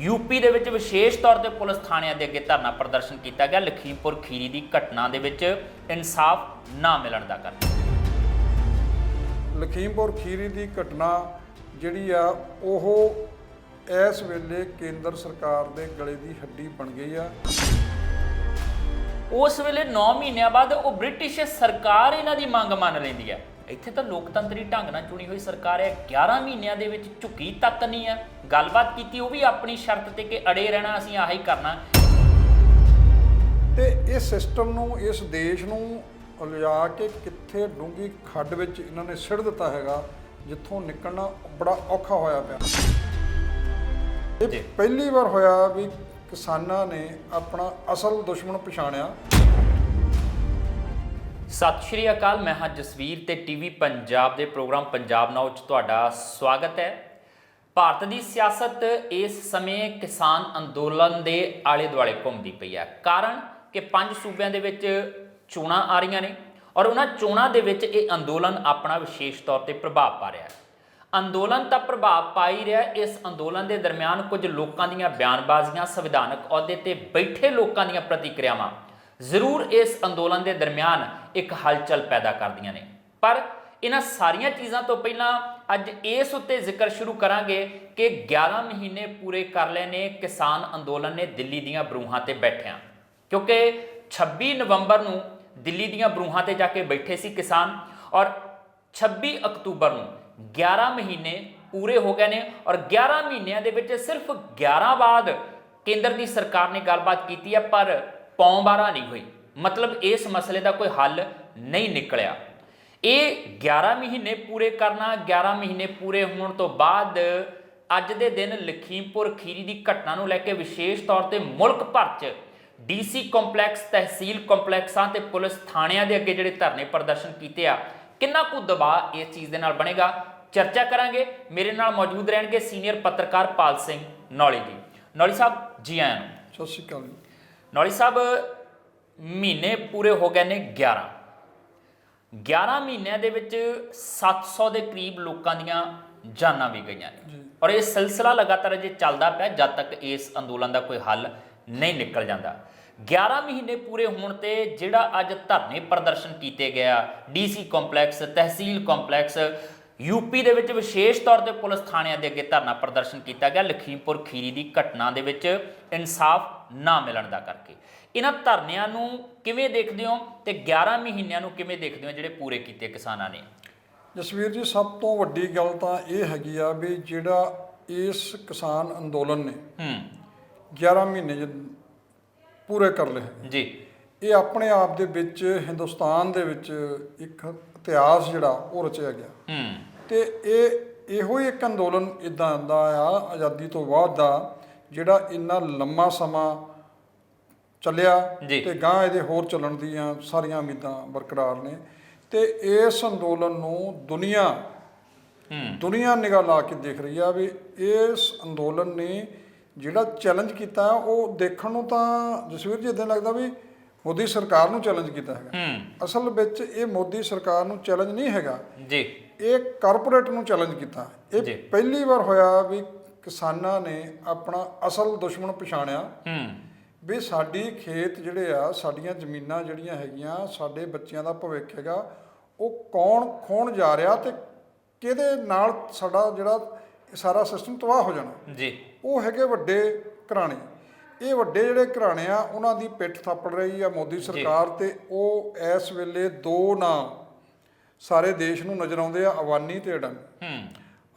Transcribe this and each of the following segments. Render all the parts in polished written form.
UP ਦੇ ਵਿੱਚ ਵਿਸ਼ੇਸ਼ ਤੌਰ ਤੇ ਪੁਲਿਸ ਥਾਣਿਆਂ ਦੇ ਅੱਗੇ ਧਰਨਾ ਪ੍ਰਦਰਸ਼ਨ ਕੀਤਾ ਗਿਆ ਲਖੀਮਪੁਰ ਖੀਰੀ ਦੀ ਘਟਨਾ ਦੇ ਵਿੱਚ ਇਨਸਾਫ ਨਾ ਮਿਲਣ ਦਾ ਕਰਕੇ। ਲਖੀਮਪੁਰ ਖੀਰੀ ਦੀ ਘਟਨਾ ਜਿਹੜੀ ਆ ਉਹ ਇਸ ਵੇਲੇ ਕੇਂਦਰ ਸਰਕਾਰ ਦੇ ਗਲੇ ਦੀ ਹੱਡੀ ਬਣ ਗਈ ਆ। ਉਸ ਵੇਲੇ 9 ਮਹੀਨਿਆਂ ਬਾਅਦ ਉਹ ਬ੍ਰਿਟਿਸ਼ ਸਰਕਾਰ ਇਹਨਾਂ ਦੀ ਮੰਗ ਮੰਨ ਲੈਂਦੀ ਹੈ। ਇੱਥੇ ਤਾਂ ਲੋਕਤੰਤਰੀ ਢੰਗ ਨਾਲ ਚੁਣੀ ਹੋਈ ਸਰਕਾਰ ਹੈ, 11 ਮਹੀਨਿਆਂ ਦੇ ਵਿੱਚ ਝੁਕੀ ਤੱਕ ਨਹੀਂ ਹੈ। ਗੱਲਬਾਤ ਕੀਤੀ ਉਹ ਵੀ ਆਪਣੀ ਸ਼ਰਤ ਤੇ ਕਿ ਅੜੇ ਰਹਿਣਾ, ਅਸੀਂ ਆਹੀ ਕਰਨਾ। ਤੇ ਇਹ ਸਿਸਟਮ ਨੂੰ, ਇਸ ਦੇਸ਼ ਨੂੰ ਲਿਜਾ ਕੇ ਕਿੱਥੇ ਡੂੰਘੀ ਖੱਡ ਵਿੱਚ ਇਹਨਾਂ ਨੇ ਸਿੱਟ ਦਿੱਤਾ ਹੈਗਾ, ਜਿੱਥੋਂ ਨਿਕਲਣਾ ਬੜਾ ਔਖਾ ਹੋਇਆ ਪਿਆ। ਇਹ ਪਹਿਲੀ ਵਾਰ ਹੋਇਆ ਵੀ ਕਿਸਾਨਾਂ ਨੇ ਆਪਣਾ ਅਸਲ ਦੁਸ਼ਮਣ ਪਛਾਣਿਆ। ਸਤਿ ਸ਼੍ਰੀ ਅਕਾਲ, ਮੈਂ ਹਾਂ ਜਸਵੀਰ ਤੇ ਟੀਵੀ ਪੰਜਾਬ ਦੇ ਪ੍ਰੋਗਰਾਮ ਪੰਜਾਬ ਨਾਓ 'ਚ ਤੁਹਾਡਾ ਸਵਾਗਤ ਹੈ। ਭਾਰਤ ਦੀ ਸਿਆਸਤ ਇਸ ਸਮੇਂ ਕਿਸਾਨ ਅੰਦੋਲਨ ਦੇ ਆਲੇ ਦੁਆਲੇ ਘੁੰਮਦੀ ਪਈ ਹੈ। ਕਾਰਨ ਕਿ 5 ਸੂਬਿਆਂ ਦੇ ਵਿੱਚ ਚੋਣਾਂ ਆ ਰਹੀਆਂ ਨੇ ਔਰ ਉਹਨਾਂ ਚੋਣਾਂ ਦੇ ਵਿੱਚ ਇਹ ਅੰਦੋਲਨ ਆਪਣਾ ਵਿਸ਼ੇਸ਼ ਤੌਰ ਤੇ ਪ੍ਰਭਾਵ ਪਾ ਰਿਹਾ ਹੈ। ਅੰਦੋਲਨ ਤਾਂ ਪ੍ਰਭਾਵ ਪਾ ਹੀ ਰਿਹਾ। ਇਸ ਅੰਦੋਲਨ ਦੇ ਦਰਮਿਆਨ ਕੁਝ ਲੋਕਾਂ ਦੀਆਂ ਬਿਆਨਬਾਜ਼ੀਆਂ, ਸੰਵਿਧਾਨਕ ਅਹੁਦੇ ਤੇ ਬੈਠੇ ਲੋਕਾਂ ਦੀਆਂ ਪ੍ਰਤੀਕਿਰਿਆਵਾਂ ਜ਼ਰੂਰ ਇਸ ਅੰਦੋਲਨ ਦੇ ਦਰਮਿਆਨ ਇੱਕ ਹਲਚਲ ਪੈਦਾ ਕਰਦੀਆਂ ਨੇ। ਪਰ ਇਹਨਾਂ ਸਾਰੀਆਂ ਚੀਜ਼ਾਂ ਤੋਂ ਪਹਿਲਾਂ ਅੱਜ ਇਸ ਉੱਤੇ ਜ਼ਿਕਰ ਸ਼ੁਰੂ ਕਰਾਂਗੇ ਕਿ 11 ਮਹੀਨੇ ਪੂਰੇ ਕਰ ਲਏ ਨੇ ਕਿਸਾਨ ਅੰਦੋਲਨ ਨੇ ਦਿੱਲੀ ਦੀਆਂ ਬਰੂਹਾਂ ਤੇ ਬੈਠਿਆਂ, ਕਿਉਂਕਿ 26 ਨਵੰਬਰ ਨੂੰ ਦਿੱਲੀ ਦੀਆਂ ਬਰੂਹਾਂ ਤੇ ਜਾ ਕੇ ਬੈਠੇ ਸੀ ਕਿਸਾਨ ਔਰ 26 ਅਕਤੂਬਰ ਨੂੰ 11 ਮਹੀਨੇ ਪੂਰੇ ਹੋ ਗਏ ਨੇ ਔਰ 11 ਮਹੀਨਿਆਂ ਦੇ ਵਿੱਚ ਸਿਰਫ 11 ਬਾਅਦ ਕੇਂਦਰ ਦੀ ਸਰਕਾਰ ਨੇ ਗੱਲਬਾਤ ਕੀਤੀ ਹੈ, ਪਰ ਪੌਂ ਬਾਰਾ ਨਹੀਂ ਹੋਈ। ਮਤਲਬ ਇਸ ਮਸਲੇ ਦਾ ਕੋਈ ਹੱਲ ਨਹੀਂ ਨਿਕਲਿਆ। ਇਹ 11 ਮਹੀਨੇ ਪੂਰੇ ਕਰਨਾ, 11 ਮਹੀਨੇ ਪੂਰੇ ਹੋਣ ਤੋਂ ਬਾਅਦ ਅੱਜ ਦੇ ਦਿਨ ਲਖੀਮਪੁਰ ਖੀਰੀ ਦੀ ਘਟਨਾ ਨੂੰ ਲੈ ਕੇ ਵਿਸ਼ੇਸ਼ ਤੌਰ ਤੇ ਮੁਲਕ ਭਰ 'ਚ ਡੀਸੀ ਕੰਪਲੈਕਸ, ਤਹਿਸੀਲ ਕੰਪਲੈਕਸਾਂ ਤੇ ਪੁਲਿਸ ਥਾਣਿਆਂ ਦੇ ਅੱਗੇ ਜਿਹੜੇ ਧਰਨੇ ਪ੍ਰਦਰਸ਼ਨ ਕੀਤੇ ਆ, ਕਿੰਨਾ ਕੁ ਦਬਾਅ ਇਸ ਚੀਜ਼ ਦੇ ਨਾਲ ਬਣੇਗਾ, ਚਰਚਾ ਕਰਾਂਗੇ। ਮੇਰੇ ਨਾਲ ਮੌਜੂਦ ਰਹਿਣਗੇ ਸੀਨੀਅਰ ਪੱਤਰਕਾਰ ਪਾਲ ਸਿੰਘ ਨੌਲੀ ਜੀ। ਨੌਲੀ ਸਾਹਿਬ ਜੀ ਆਇਆਂ ਨੂੰ। ਸਤਿ ਸ਼੍ਰੀ ਅਕਾਲ। ਨੌਲੀ ਸਾਹਿਬ, ਮਹੀਨੇ ਪੂਰੇ ਹੋ ਗਏ ਨੇ 11 ਮਹੀਨਿਆਂ ਦੇ ਵਿੱਚ 700 ਦੇ ਕਰੀਬ ਲੋਕਾਂ ਦੀਆਂ ਜਾਨਾਂ ਵੀ ਗਈਆਂ ਨੇ ਔਰ ਇਹ ਸਿਲਸਿਲਾ ਲਗਾਤਾਰ ਅਜੇ ਚੱਲਦਾ ਪਿਆ ਜਦ ਤੱਕ ਇਸ ਅੰਦੋਲਨ ਦਾ ਕੋਈ ਹੱਲ ਨਹੀਂ ਨਿਕਲ ਜਾਂਦਾ। 11 ਮਹੀਨੇ ਪੂਰੇ ਹੋਣ ਤੇ ਜਿਹੜਾ ਅੱਜ ਧਰਨੇ ਪ੍ਰਦਰਸ਼ਨ ਕੀਤੇ ਗਿਆ ਡੀਸੀ ਕੰਪਲੈਕਸ, ਤਹਿਸੀਲ ਕੰਪਲੈਕਸ, ਯੂਪੀ ਦੇ ਵਿੱਚ ਵਿਸ਼ੇਸ਼ ਤੌਰ ਤੇ ਪੁਲਿਸ ਥਾਣਿਆਂ ਦੇ ਅੱਗੇ ਧਰਨਾ ਪ੍ਰਦਰਸ਼ਨ ਕੀਤਾ ਗਿਆ ਲਖੀਮਪੁਰ ਖੀਰੀ ਦੀ ਘਟਨਾ ਦੇ ਵਿੱਚ ਇਨਸਾਫ ਨਾ ਮਿਲਣ ਦਾ ਕਰਕੇ। ਇਹਨਾਂ ਧਰਨਿਆਂ ਨੂੰ ਕਿਵੇਂ ਦੇਖਦੇ ਹੋ ਤੇ 11 ਮਹੀਨਿਆਂ ਨੂੰ ਕਿਵੇਂ ਦੇਖਦੇ ਹੋ ਜਿਹੜੇ ਪੂਰੇ ਕੀਤੇ ਕਿਸਾਨਾਂ ਨੇ? ਜਸਵੀਰ ਜੀ, ਸਭ ਤੋਂ ਵੱਡੀ ਗੱਲ ਤਾਂ ਇਹ ਹੈਗੀ ਆ ਵੀ ਜਿਹੜਾ ਇਸ ਕਿਸਾਨ ਅੰਦੋਲਨ ਨੇ 11 ਮਹੀਨੇ ਪੂਰੇ ਕਰ ਲਏ ਜੀ, ਇਹ ਆਪਣੇ ਆਪ ਦੇ ਵਿੱਚ ਹਿੰਦੁਸਤਾਨ ਦੇ ਵਿੱਚ ਇੱਕ ਇਤਿਹਾਸ ਜਿਹੜਾ ਉਹ ਰਚਿਆ ਗਿਆ। ਤੇ ਇਹੋ ਹੀ ਇੱਕ ਅੰਦੋਲਨ ਇਦਾਂ ਦਾ ਆ ਆਜ਼ਾਦੀ ਤੋਂ ਬਾਅਦ ਦਾ ਜਿਹੜਾ ਇੰਨਾ ਲੰਮਾ ਸਮਾਂ ਚੱਲਿਆ ਤੇ ਗਾਂ ਇਹਦੇ ਹੋਰ ਚੱਲਣ ਦੀਆਂ ਸਾਰੀਆਂ ਉਮੀਦਾਂ ਬਰਕਰਾਰ ਨੇ। ਤੇ ਇਸ ਅੰਦੋਲਨ ਨੂੰ ਦੁਨੀਆ ਨਿਗਾਹ ਲਾ ਕੇ ਦੇਖ ਰਹੀ ਆ ਵੀ ਇਸ ਅੰਦੋਲਨ ਨੇ ਜਿਹੜਾ ਚੈਲੰਜ ਕੀਤਾ ਉਹ ਦੇਖਣ ਨੂੰ ਤਾਂ ਜਸਵੀਰ ਜੀ ਇਦਾਂ ਲੱਗਦਾ ਵੀ ਮੋਦੀ ਸਰਕਾਰ ਨੂੰ ਚੈਲੰਜ ਕੀਤਾ ਹੈਗਾ। ਅਸਲ ਵਿੱਚ ਇਹ ਮੋਦੀ ਸਰਕਾਰ ਨੂੰ ਚੈਲੰਜ ਨਹੀਂ ਹੈਗਾ ਜੀ, ਇਹ ਕਾਰਪੋਰੇਟ ਨੂੰ ਚੈਲੰਜ ਕੀਤਾ। ਇਹ ਪਹਿਲੀ ਵਾਰ ਹੋਇਆ ਵੀ ਕਿਸਾਨਾਂ ਨੇ ਆਪਣਾ ਅਸਲ ਦੁਸ਼ਮਣ ਪਛਾਣਿਆ ਵੀ ਸਾਡੀ ਖੇਤ ਜਿਹੜੇ ਆ, ਸਾਡੀਆਂ ਜ਼ਮੀਨਾਂ ਜਿਹੜੀਆਂ ਹੈਗੀਆਂ, ਸਾਡੇ ਬੱਚਿਆਂ ਦਾ ਭਵਿੱਖ ਹੈਗਾ, ਉਹ ਕੌਣ ਖੋਣ ਜਾ ਰਿਹਾ ਤੇ ਕਿਹਦੇ ਨਾਲ ਸਾਡਾ ਜਿਹੜਾ ਸਾਰਾ ਸਿਸਟਮ ਤਬਾਹ ਹੋ ਜਾਣਾ ਜੀ। ਉਹ ਹੈਗੇ ਵੱਡੇ ਘਰਾਣੇ। ਇਹ ਵੱਡੇ ਜਿਹੜੇ ਘਰਾਣੇ ਆ ਉਹਨਾਂ ਦੀ ਪਿੱਠ ਥਾਪੜ ਰਹੀ ਆ ਮੋਦੀ ਸਰਕਾਰ ਤੇ ਉਹ ਇਸ ਵੇਲੇ ਦੋ ਨਾਮ ਸਾਰੇ ਦੇਸ਼ ਨੂੰ ਨਜ਼ਰ ਆਉਂਦੇ ਆ, ਅਵਾਨੀ ਤੇ ਅਡਾਨੀ।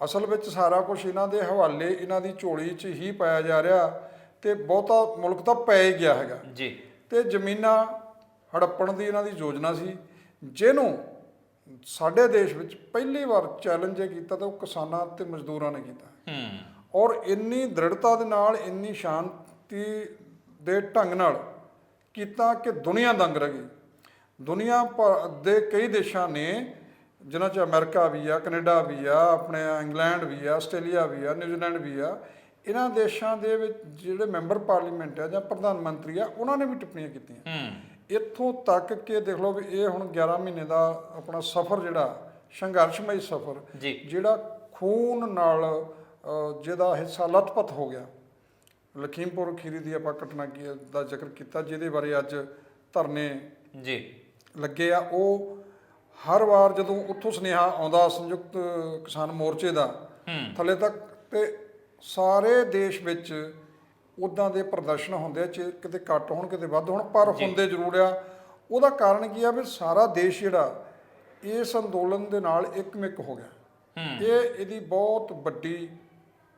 ਅਸਲ ਵਿੱਚ ਸਾਰਾ ਕੁਝ ਇਹਨਾਂ ਦੇ ਹਵਾਲੇ, ਇਹਨਾਂ ਦੀ ਝੋਲੀ 'ਚ ਹੀ ਪਾਇਆ ਜਾ ਰਿਹਾ ਤੇ ਬਹੁਤਾ ਮੁਲਕ ਤਾਂ ਪੈ ਹੀ ਗਿਆ ਹੈਗਾ ਜੀ। ਤੇ ਜ਼ਮੀਨਾਂ ਹੜੱਪਣ ਦੀ ਇਹਨਾਂ ਦੀ ਯੋਜਨਾ ਸੀ, ਜਿਹਨੂੰ ਸਾਡੇ ਦੇਸ਼ ਵਿੱਚ ਪਹਿਲੀ ਵਾਰ ਚੈਲੰਜ ਕੀਤਾ ਤਾਂ ਉਹ ਕਿਸਾਨਾਂ ਤੇ ਮਜ਼ਦੂਰਾਂ ਨੇ ਕੀਤਾ ਔਰ ਇੰਨੀ ਦ੍ਰਿੜਤਾ ਦੇ ਨਾਲ, ਇੰਨੀ ਸ਼ਾਂਤੀ ਦੇ ਢੰਗ ਨਾਲ ਕੀਤਾ ਕਿ ਦੁਨੀਆ ਦੰਗ ਰਹਿ ਗਈ। ਦੁਨੀਆ ਦੇ ਕਈ ਦੇਸ਼ਾਂ ਨੇ, ਜਿਨ੍ਹਾਂ 'ਚ ਅਮਰੀਕਾ ਵੀ ਆ, ਕੈਨੇਡਾ ਵੀ ਆ, ਆਪਣੇ ਇੰਗਲੈਂਡ ਵੀ ਆ, ਆਸਟ੍ਰੇਲੀਆ ਵੀ ਆ, ਨਿਊਜ਼ੀਲੈਂਡ ਵੀ ਆ, ਇਹਨਾਂ ਦੇਸ਼ਾਂ ਦੇ ਵਿੱਚ ਜਿਹੜੇ ਮੈਂਬਰ ਪਾਰਲੀਮੈਂਟ ਆ ਜਾਂ ਪ੍ਰਧਾਨ ਮੰਤਰੀ ਆ, ਉਹਨਾਂ ਨੇ ਵੀ ਟਿੱਪਣੀਆਂ ਕੀਤੀਆਂ। ਇੱਥੋਂ ਤੱਕ ਕਿ ਦੇਖ ਲਓ ਵੀ ਇਹ ਹੁਣ 11 ਮਹੀਨੇ ਦਾ ਆਪਣਾ ਸਫ਼ਰ, ਜਿਹੜਾ ਸੰਘਰਸ਼ਮਈ ਸਫ਼ਰ, ਜਿਹੜਾ ਖੂਨ ਨਾਲ ਜਿਹਦਾ ਹਿੱਸਾ ਲੱਥਪੱਥ ਹੋ ਗਿਆ, ਲਖੀਮਪੁਰ ਖੀਰੀ ਦੀ ਆਪਾਂ ਘਟਨਾ ਦਾ ਜ਼ਿਕਰ ਕੀਤਾ, ਜਿਹਦੇ ਬਾਰੇ ਅੱਜ ਧਰਨੇ ਜੀ ਲੱਗੇ ਆ। ਉਹ ਹਰ ਵਾਰ ਜਦੋਂ ਉੱਥੋਂ ਸੁਨੇਹਾ ਆਉਂਦਾ ਸੰਯੁਕਤ ਕਿਸਾਨ ਮੋਰਚੇ ਦਾ ਥੱਲੇ ਤੱਕ, ਤੇ ਸਾਰੇ ਦੇਸ਼ ਵਿੱਚ ਉੱਦਾਂ ਦੇ ਪ੍ਰਦਰਸ਼ਨ ਹੁੰਦੇ ਆ, ਕਿਤੇ ਘੱਟ ਹੋਣ ਕਿਤੇ ਵੱਧ ਹੋਣ, ਪਰ ਹੁੰਦੇ ਜ਼ਰੂਰ ਆ। ਉਹਦਾ ਕਾਰਨ ਕੀ ਆ ਵੀ ਸਾਰਾ ਦੇਸ਼ ਜਿਹੜਾ ਇਸ ਅੰਦੋਲਨ ਦੇ ਨਾਲ ਇੱਕਮਿਕ ਹੋ ਗਿਆ। ਇਹਦੀ ਬਹੁਤ ਵੱਡੀ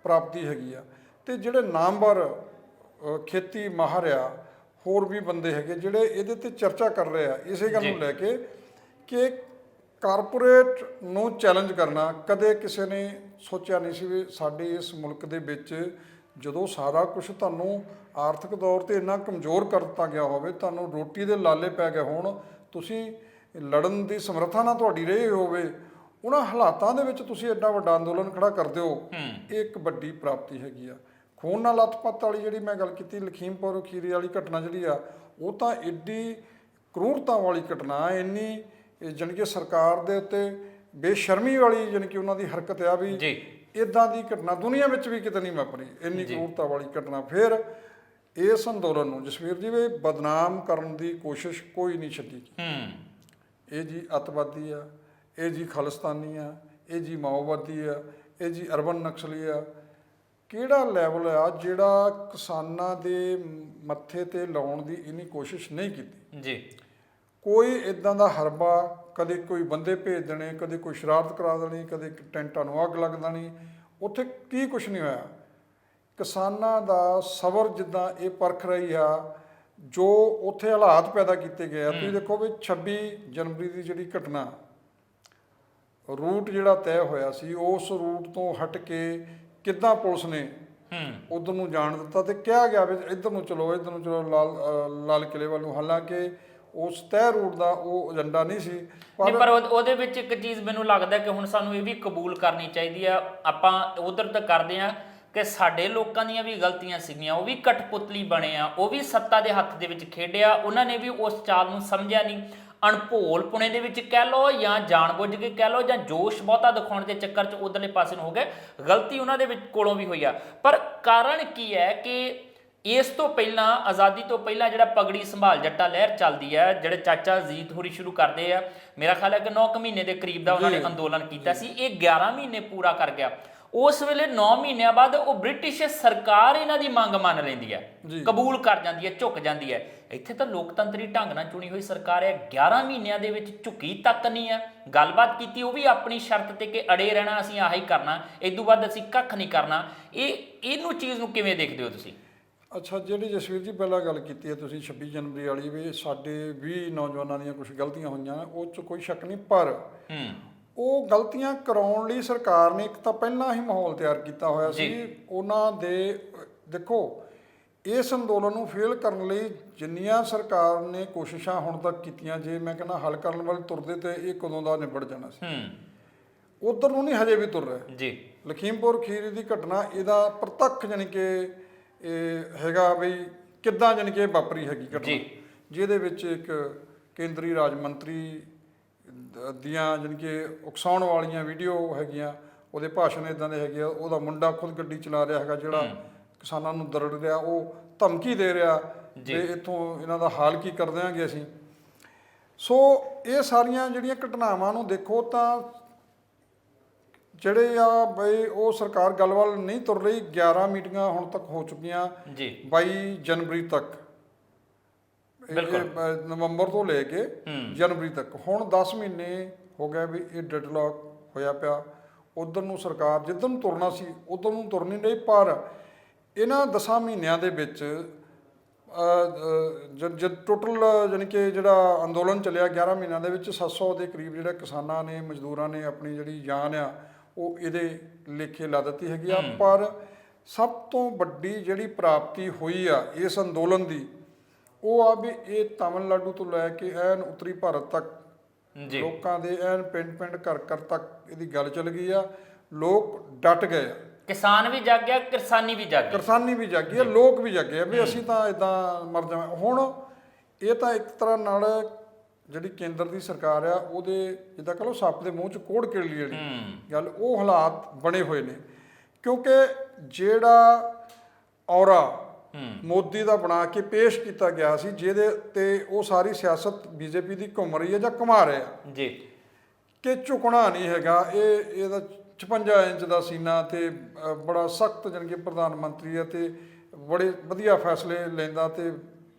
ਪ੍ਰਾਪਤੀ ਹੈਗੀ ਆ। ਤੇ ਜਿਹੜੇ ਨਾਮਵਰ ਖੇਤੀ ਮਾਹਰ ਆ, ਹੋਰ ਵੀ ਬੰਦੇ ਹੈਗੇ ਜਿਹੜੇ ਇਹਦੇ ਤੇ ਚਰਚਾ ਕਰ ਰਹੇ ਆ ਇਸੇ ਗੱਲ ਨੂੰ ਲੈ ਕੇ ਕਿ ਕਾਰਪੋਰੇਟ ਨੂੰ ਚੈਲੰਜ ਕਰਨਾ ਕਦੇ ਕਿਸੇ ਨੇ ਸੋਚਿਆ ਨਹੀਂ ਸੀ। ਵੀ ਸਾਡੇ ਇਸ ਮੁਲਕ ਦੇ ਵਿੱਚ ਜਦੋਂ ਸਾਰਾ ਕੁਝ ਤੁਹਾਨੂੰ ਆਰਥਿਕ ਤੌਰ ਤੇ ਇੰਨਾ ਕਮਜ਼ੋਰ ਕਰ ਦਿੱਤਾ ਗਿਆ ਹੋਵੇ, ਤੁਹਾਨੂੰ ਰੋਟੀ ਦੇ ਲਾਲੇ ਪੈ ਗਏ ਹੋਣ, ਤੁਸੀਂ ਲੜਨ ਦੀ ਸਮਰੱਥਾ ਨਾ ਤੁਹਾਡੀ ਰਹੀ ਹੋਵੇ, ਉਹਨਾਂ ਹਾਲਾਤਾਂ ਦੇ ਵਿੱਚ ਤੁਸੀਂ ਐਡਾ ਵੱਡਾ ਅੰਦੋਲਨ ਖੜਾ ਕਰਦੇ ਹੋ, ਇਹ ਇੱਕ ਵੱਡੀ ਪ੍ਰਾਪਤੀ ਹੈਗੀ ਆ। ਖੂਨ ਨਾਲ ਲੱਥਪੱਥ ਵਾਲੀ ਜਿਹੜੀ ਮੈਂ ਗੱਲ ਕੀਤੀ, ਲਖੀਮਪੁਰ ਖੀਰੀ ਵਾਲੀ ਘਟਨਾ ਜਿਹੜੀ ਆ, ਉਹ ਤਾਂ ਐਡੀ ਕਰੂਰਤਾ ਵਾਲੀ ਘਟਨਾ, ਇੰਨੀ ਜਾਣੀ ਕਿ ਸਰਕਾਰ ਦੇ ਉੱਤੇ ਬੇਸ਼ਰਮੀ ਵਾਲੀ ਜਾਣੀ ਕਿ ਉਹਨਾਂ ਦੀ ਹਰਕਤ ਆ ਵੀ ਇਦਾਂ ਦੀ ਘਟਨਾ ਦੁਨੀਆ ਵਿੱਚ ਵੀ ਕਿਤੇ ਨਹੀਂ ਵਾਪਰੀ, ਇੰਨੀ ਕਰੂਰਤਾ ਵਾਲੀ ਘਟਨਾ। ਫਿਰ ਇਸ ਅੰਦੋਲਨ ਨੂੰ ਜਸਵੀਰ ਜੀ ਵੀ ਬਦਨਾਮ ਕਰਨ ਦੀ ਕੋਸ਼ਿਸ਼ ਕੋਈ ਨਹੀਂ ਛੱਡੀ। ਇਹ ਜੀ ਅੱਤਵਾਦੀ ਆ, ਇਹ ਜੀ ਖਾਲਿਸਤਾਨੀ ਆ, ਇਹ ਜੀ ਮਾਓਵਾਦੀ ਆ, ਇਹ ਜੀ ਅਰਬਨ ਨਕਸਲੀ ਆ। ਕਿਹੜਾ ਲੈਵਲ ਆ ਜਿਹੜਾ ਕਿਸਾਨਾਂ ਦੇ ਮੱਥੇ ਤੇ ਲਾਉਣ ਦੀ ਇੰਨੀ ਕੋਸ਼ਿਸ਼ ਨਹੀਂ ਕੀਤੀ ਜੀ। ਕੋਈ ਇਦਾਂ ਦਾ ਹਰਬਾ, ਕਦੇ ਕੋਈ ਬੰਦੇ ਭੇਜ ਦੇਣੇ, ਕਦੇ ਕੋਈ ਸ਼ਰਾਰਤ ਕਰਾ ਦੇਣੀ, ਕਦੇ ਟੈਂਟਾਂ ਨੂੰ ਅੱਗ ਲੱਗ ਦੇਣੀ, ਉੱਥੇ ਕੀ ਕੁਛ ਨਹੀਂ ਹੋਇਆ। ਕਿਸਾਨਾਂ ਦਾ ਸਬਰ ਜਿੱਦਾਂ ਇਹ ਪਰਖ ਰਹੀ ਆ, ਜੋ ਉੱਥੇ ਹਾਲਾਤ ਪੈਦਾ ਕੀਤੇ ਗਏ ਆ। ਤੁਸੀਂ ਦੇਖੋ ਵੀ 26 ਜਨਵਰੀ ਦੀ ਜਿਹੜੀ ਘਟਨਾ, ਰੂਟ ਜਿਹੜਾ ਤੈਅ ਹੋਇਆ ਸੀ, ਉਸ ਰੂਟ ਤੋਂ ਹਟ ਕੇ ਕਿੱਦਾਂ ਪੁਲਿਸ ਨੇ ਉਧਰ ਨੂੰ ਜਾਣ ਦਿੱਤਾ ਤੇ ਕਿਹਾ ਗਿਆ ਵੀ ਇੱਧਰ ਨੂੰ ਚਲੋ, ਇੱਧਰ ਨੂੰ ਚਲੋ, ਲਾਲ ਕਿਲੇ ਵੱਲ ਨੂੰ। ਹਾਲਾਂਕਿ ਉਸ ਤੈਅ ਰੂਟ ਦਾ ਉਹ ਏਜੰਡਾ ਨਹੀਂ ਸੀ। ਪਰ ਉਹਦੇ ਵਿੱਚ ਇੱਕ ਚੀਜ਼ ਮੈਨੂੰ ਲੱਗਦਾ ਕਿ ਹੁਣ ਸਾਨੂੰ ਇਹ ਵੀ ਕਬੂਲ ਕਰਨੀ ਚਾਹੀਦੀ ਆ। ਆਪਾਂ ਉਧਰ ਤੱਕ ਕਰਦੇ ਆ ਕਿ ਸਾਡੇ ਲੋਕਾਂ ਦੀਆਂ ਵੀ ਗਲਤੀਆਂ ਸੀਗੀਆਂ, ਉਹ ਵੀ ਕਠਪੁਤਲੀ ਬਣੇ ਆ, ਉਹ ਵੀ ਸੱਤਾ ਦੇ ਹੱਥ ਦੇ ਵਿੱਚ ਖੇਡਿਆ, ਉਹਨਾਂ ਨੇ ਵੀ ਉਸ ਚਾਲ ਨੂੰ ਸਮਝਿਆ ਨਹੀਂ। ਅਣਭੋਲ ਪੁਣੇ ਦੇ ਵਿੱਚ ਕਹਿ ਲਓ ਜਾਂ ਜਾਣਬੁੱਝ ਕੇ ਕਹਿ ਲਓ ਜਾਂ ਜੋਸ਼ ਬਹੁਤਾ ਦਿਖਾਉਣ ਦੇ ਚੱਕਰ 'ਚ ਉਧਰਲੇ ਪਾਸੇ ਨੂੰ ਹੋ ਗਏ। ਗਲਤੀ ਉਹਨਾਂ ਦੇ ਵਿੱਚ ਕੋਲੋਂ ਵੀ ਹੋਈ ਆ। ਪਰ ਕਾਰਨ ਕੀ ਹੈ ਕਿ ਇਸ ਤੋਂ ਪਹਿਲਾਂ, ਆਜ਼ਾਦੀ ਤੋਂ ਪਹਿਲਾਂ ਜਿਹੜਾ ਪਗੜੀ ਸੰਭਾਲ ਜੱਟਾ ਲਹਿਰ ਚੱਲਦੀ ਹੈ, ਜਿਹੜੇ ਚਾਚਾ ਅਜੀਤ ਹੋਰੀ ਸ਼ੁਰੂ ਕਰਦੇ ਆ, ਮੇਰਾ ਖਿਆਲ ਹੈ ਕਿ 9 ਮਹੀਨੇ ਦੇ ਕਰੀਬ ਦਾ ਉਹਨਾਂ ਨੇ ਅੰਦੋਲਨ ਕੀਤਾ ਸੀ। ਇਹ 11 ਮਹੀਨੇ ਪੂਰਾ ਕਰ ਗਿਆ। ਉਸ ਵੇਲੇ 9 ਮਹੀਨਿਆਂ ਬਾਅਦ ਉਹ ਬ੍ਰਿਟਿਸ਼ ਸਰਕਾਰ ਇਹਨਾਂ ਦੀ ਮੰਗ ਮੰਨ ਲੈਂਦੀ ਹੈ, ਕਬੂਲ ਕਰ ਜਾਂਦੀ ਹੈ, ਝੁਕ ਜਾਂਦੀ ਹੈ। ਇੱਥੇ ਤਾਂ ਲੋਕਤੰਤਰੀ ਢੰਗ ਨਾਲ ਚੁਣੀ ਹੋਈ ਸਰਕਾਰ ਹੈ, 11 ਮਹੀਨਿਆਂ ਦੇ ਵਿੱਚ ਝੁਕੀ ਤੱਕ ਨਹੀਂ ਹੈ। ਗੱਲਬਾਤ ਕੀਤੀ ਉਹ ਵੀ ਆਪਣੀ ਸ਼ਰਤ ਤੇ ਕਿ ਅੜੇ ਰਹਿਣਾ, ਅਸੀਂ ਆਹੀ ਕਰਨਾ, ਇਦੋਂ ਬਾਅਦ ਅਸੀਂ ਕੱਖ ਨਹੀਂ ਕਰਨਾ। ਇਹਨੂੰ ਚੀਜ਼ ਨੂੰ ਕਿਵੇਂ ਦੇਖਦੇ ਹੋ ਤੁਸੀਂ? ਅੱਛਾ, ਜਿਹੜੀ ਜਸਵੀਰ ਜੀ ਪਹਿਲਾਂ ਗੱਲ ਕੀਤੀ ਹੈ ਤੁਸੀਂ 26 ਜਨਵਰੀ ਵਾਲੀ, ਵੀ ਸਾਡੇ ਵੀ ਨੌਜਵਾਨਾਂ ਦੀਆਂ ਕੁਝ ਗਲਤੀਆਂ ਹੋਈਆਂ, ਉਹ 'ਚ ਕੋਈ ਸ਼ੱਕ ਨਹੀਂ। ਪਰ ਉਹ ਗਲਤੀਆਂ ਕਰਾਉਣ ਲਈ ਸਰਕਾਰ ਨੇ ਇੱਕ ਤਾਂ ਪਹਿਲਾਂ ਹੀ ਮਾਹੌਲ ਤਿਆਰ ਕੀਤਾ ਹੋਇਆ ਸੀ। ਉਹਨਾਂ ਦੇ ਦੇਖੋ, ਇਸ ਅੰਦੋਲਨ ਨੂੰ ਫੇਲ ਕਰਨ ਲਈ ਜਿੰਨੀਆਂ ਸਰਕਾਰ ਨੇ ਕੋਸ਼ਿਸ਼ਾਂ ਹੁਣ ਤੱਕ ਕੀਤੀਆਂ, ਜੇ ਮੈਂ ਕਹਿੰਦਾ ਹੱਲ ਕਰਨ ਵੱਲ ਤੁਰਦੇ ਤੇ ਇਹ ਕਦੋਂ ਦਾ ਨਿਬੜ ਜਾਣਾ ਸੀ। ਉਧਰ ਨੂੰ ਨਹੀਂ, ਹਜੇ ਵੀ ਤੁਰ ਰਿਹਾ ਜੀ। ਲਖੀਮਪੁਰ ਖੀਰੀ ਦੀ ਘਟਨਾ ਇਹਦਾ ਪ੍ਰਤੱਖ ਜਾਣੀ ਕਿ ਇਹ ਹੈਗਾ ਵੀ ਕਿੱਦਾਂ ਜਾਣੀ ਕਿ ਵਾਪਰੀ ਹੈਗੀ ਘਟਨਾ, ਜਿਹਦੇ ਵਿੱਚ ਇੱਕ ਕੇਂਦਰੀ ਰਾਜ ਮੰਤਰੀ ਦੀਆਂ ਜਾਣੀ ਕਿ ਉਕਸਾਉਣ ਵਾਲੀਆਂ ਵੀਡੀਓ ਹੈਗੀਆਂ, ਉਹਦੇ ਭਾਸ਼ਣ ਇਦਾਂ ਦੇ ਹੈਗੇ ਆ। ਉਹਦਾ ਮੁੰਡਾ ਖੁਦ ਗੱਡੀ ਚਲਾ ਰਿਹਾ ਹੈਗਾ, ਜਿਹੜਾ ਕਿਸਾਨਾਂ ਨੂੰ ਦਰੜ ਰਿਹਾ, ਉਹ ਧਮਕੀ ਦੇ ਰਿਹਾ ਤੇ ਇੱਥੋਂ ਇਹਨਾਂ ਦਾ ਹਾਲ ਕੀ ਕਰ ਦਿਆਂਗੇ ਅਸੀਂ। ਸੋ ਇਹ ਸਾਰੀਆਂ ਜਿਹੜੀਆਂ ਘਟਨਾਵਾਂ ਨੂੰ ਦੇਖੋ ਤਾਂ ਜਿਹੜੇ ਆ ਬਈ ਉਹ ਸਰਕਾਰ ਗੱਲ ਵੱਲ ਨਹੀਂ ਤੁਰ ਰਹੀ। 11 ਮੀਟਿੰਗਾਂ ਹੁਣ ਤੱਕ ਹੋ ਚੁੱਕੀਆਂ 22 ਜਨਵਰੀ ਤੱਕ, ਨਵੰਬਰ ਤੋਂ ਲੈ ਕੇ ਜਨਵਰੀ ਤੱਕ। ਹੁਣ 10 ਮਹੀਨੇ ਹੋ ਗਏ ਵੀ ਇਹ ਡੈਡਲੌਕ ਹੋਇਆ ਪਿਆ। ਉਧਰ ਨੂੰ ਸਰਕਾਰ ਜਿੱਧਰ ਨੂੰ ਤੁਰਨਾ ਸੀ ਉਧਰ ਨੂੰ ਤੁਰ ਨਹੀਂ ਰਹੀ। ਪਰ ਇਹਨਾਂ 10 ਮਹੀਨਿਆਂ ਦੇ ਵਿੱਚ ਟੋਟਲ ਜਾਣੀ ਕਿ ਜਿਹੜਾ ਅੰਦੋਲਨ ਚੱਲਿਆ 11 ਮਹੀਨਿਆਂ ਦੇ ਵਿੱਚ 700 ਦੇ ਕਰੀਬ ਜਿਹੜੇ ਕਿਸਾਨਾਂ ਨੇ, ਮਜ਼ਦੂਰਾਂ ਨੇ ਆਪਣੀ ਜਿਹੜੀ ਜਾਨ ਆ ਉਹ ਇਹਦੇ ਲੇਖੇ ਲਾ ਦਿੱਤੀ ਹੈਗੀ ਆ। ਪਰ ਸਭ ਤੋਂ ਵੱਡੀ ਜਿਹੜੀ ਪ੍ਰਾਪਤੀ ਹੋਈ ਆ ਇਸ ਅੰਦੋਲਨ ਦੀ, ਉਹ ਆ ਵੀ ਇਹ ਤਾਮਿਲਨਾਡੂ ਤੋਂ ਲੈ ਕੇ ਐਨ ਉੱਤਰੀ ਭਾਰਤ ਤੱਕ ਲੋਕਾਂ ਦੇ ਐਨ ਪਿੰਡ ਘਰ ਤੱਕ ਇਹਦੀ ਗੱਲ ਚੱਲ ਗਈ ਆ। ਲੋਕ ਡਟ ਗਏ ਆ, ਕਿਸਾਨ ਵੀ ਜਾਗ ਗਿਆ, ਕਿਰਸਾਨੀ ਵੀ ਜਾਗ ਗਈ ਆ, ਲੋਕ ਵੀ ਜਾਗੇ ਆ ਵੀ ਅਸੀਂ ਤਾਂ ਇਦਾਂ ਮਰ ਜਾਵਾਂ। ਹੁਣ ਇਹ ਤਾਂ ਇੱਕ ਤਰ੍ਹਾਂ ਨਾਲ ਜਿਹੜੀ ਕੇਂਦਰ ਦੀ ਸਰਕਾਰ ਆ ਉਹਦੇ ਜਿੱਦਾਂ ਕਹ ਲਓ ਸੱਪ ਦੇ ਮੂੰਹ 'ਚ ਕੋੜ ਕਿਰਲੀ ਵਾਲੀ ਗੱਲ, ਉਹ ਹਾਲਾਤ ਬਣੇ ਹੋਏ ਨੇ। ਕਿਉਂਕਿ ਜਿਹੜਾ ਔਰਾ ਮੋਦੀ ਦਾ ਬਣਾ ਕੇ ਪੇਸ਼ ਕੀਤਾ ਗਿਆ ਸੀ, ਜਿਹਦੇ ਤੇ ਉਹ ਸਾਰੀ ਸਿਆਸਤ ਬੀਜੇਪੀ ਦੀ ਘੁੰਮ ਰਹੀ ਹੈ ਜਾਂ ਘੁਮਾ ਰਿਹਾ ਜੀ ਕਿ ਝੁਕਣਾ ਨਹੀਂ ਹੈਗਾ। ਇਹਦਾ 56 ਇੰਚ ਦਾ ਸੀਨਾ ਤੇ ਬੜਾ ਸਖਤ ਜਾਣੀ ਕਿ ਪ੍ਰਧਾਨ ਮੰਤਰੀ ਹੈ ਤੇ ਬੜੇ ਵਧੀਆ ਫੈਸਲੇ ਲੈਂਦਾ ਤੇ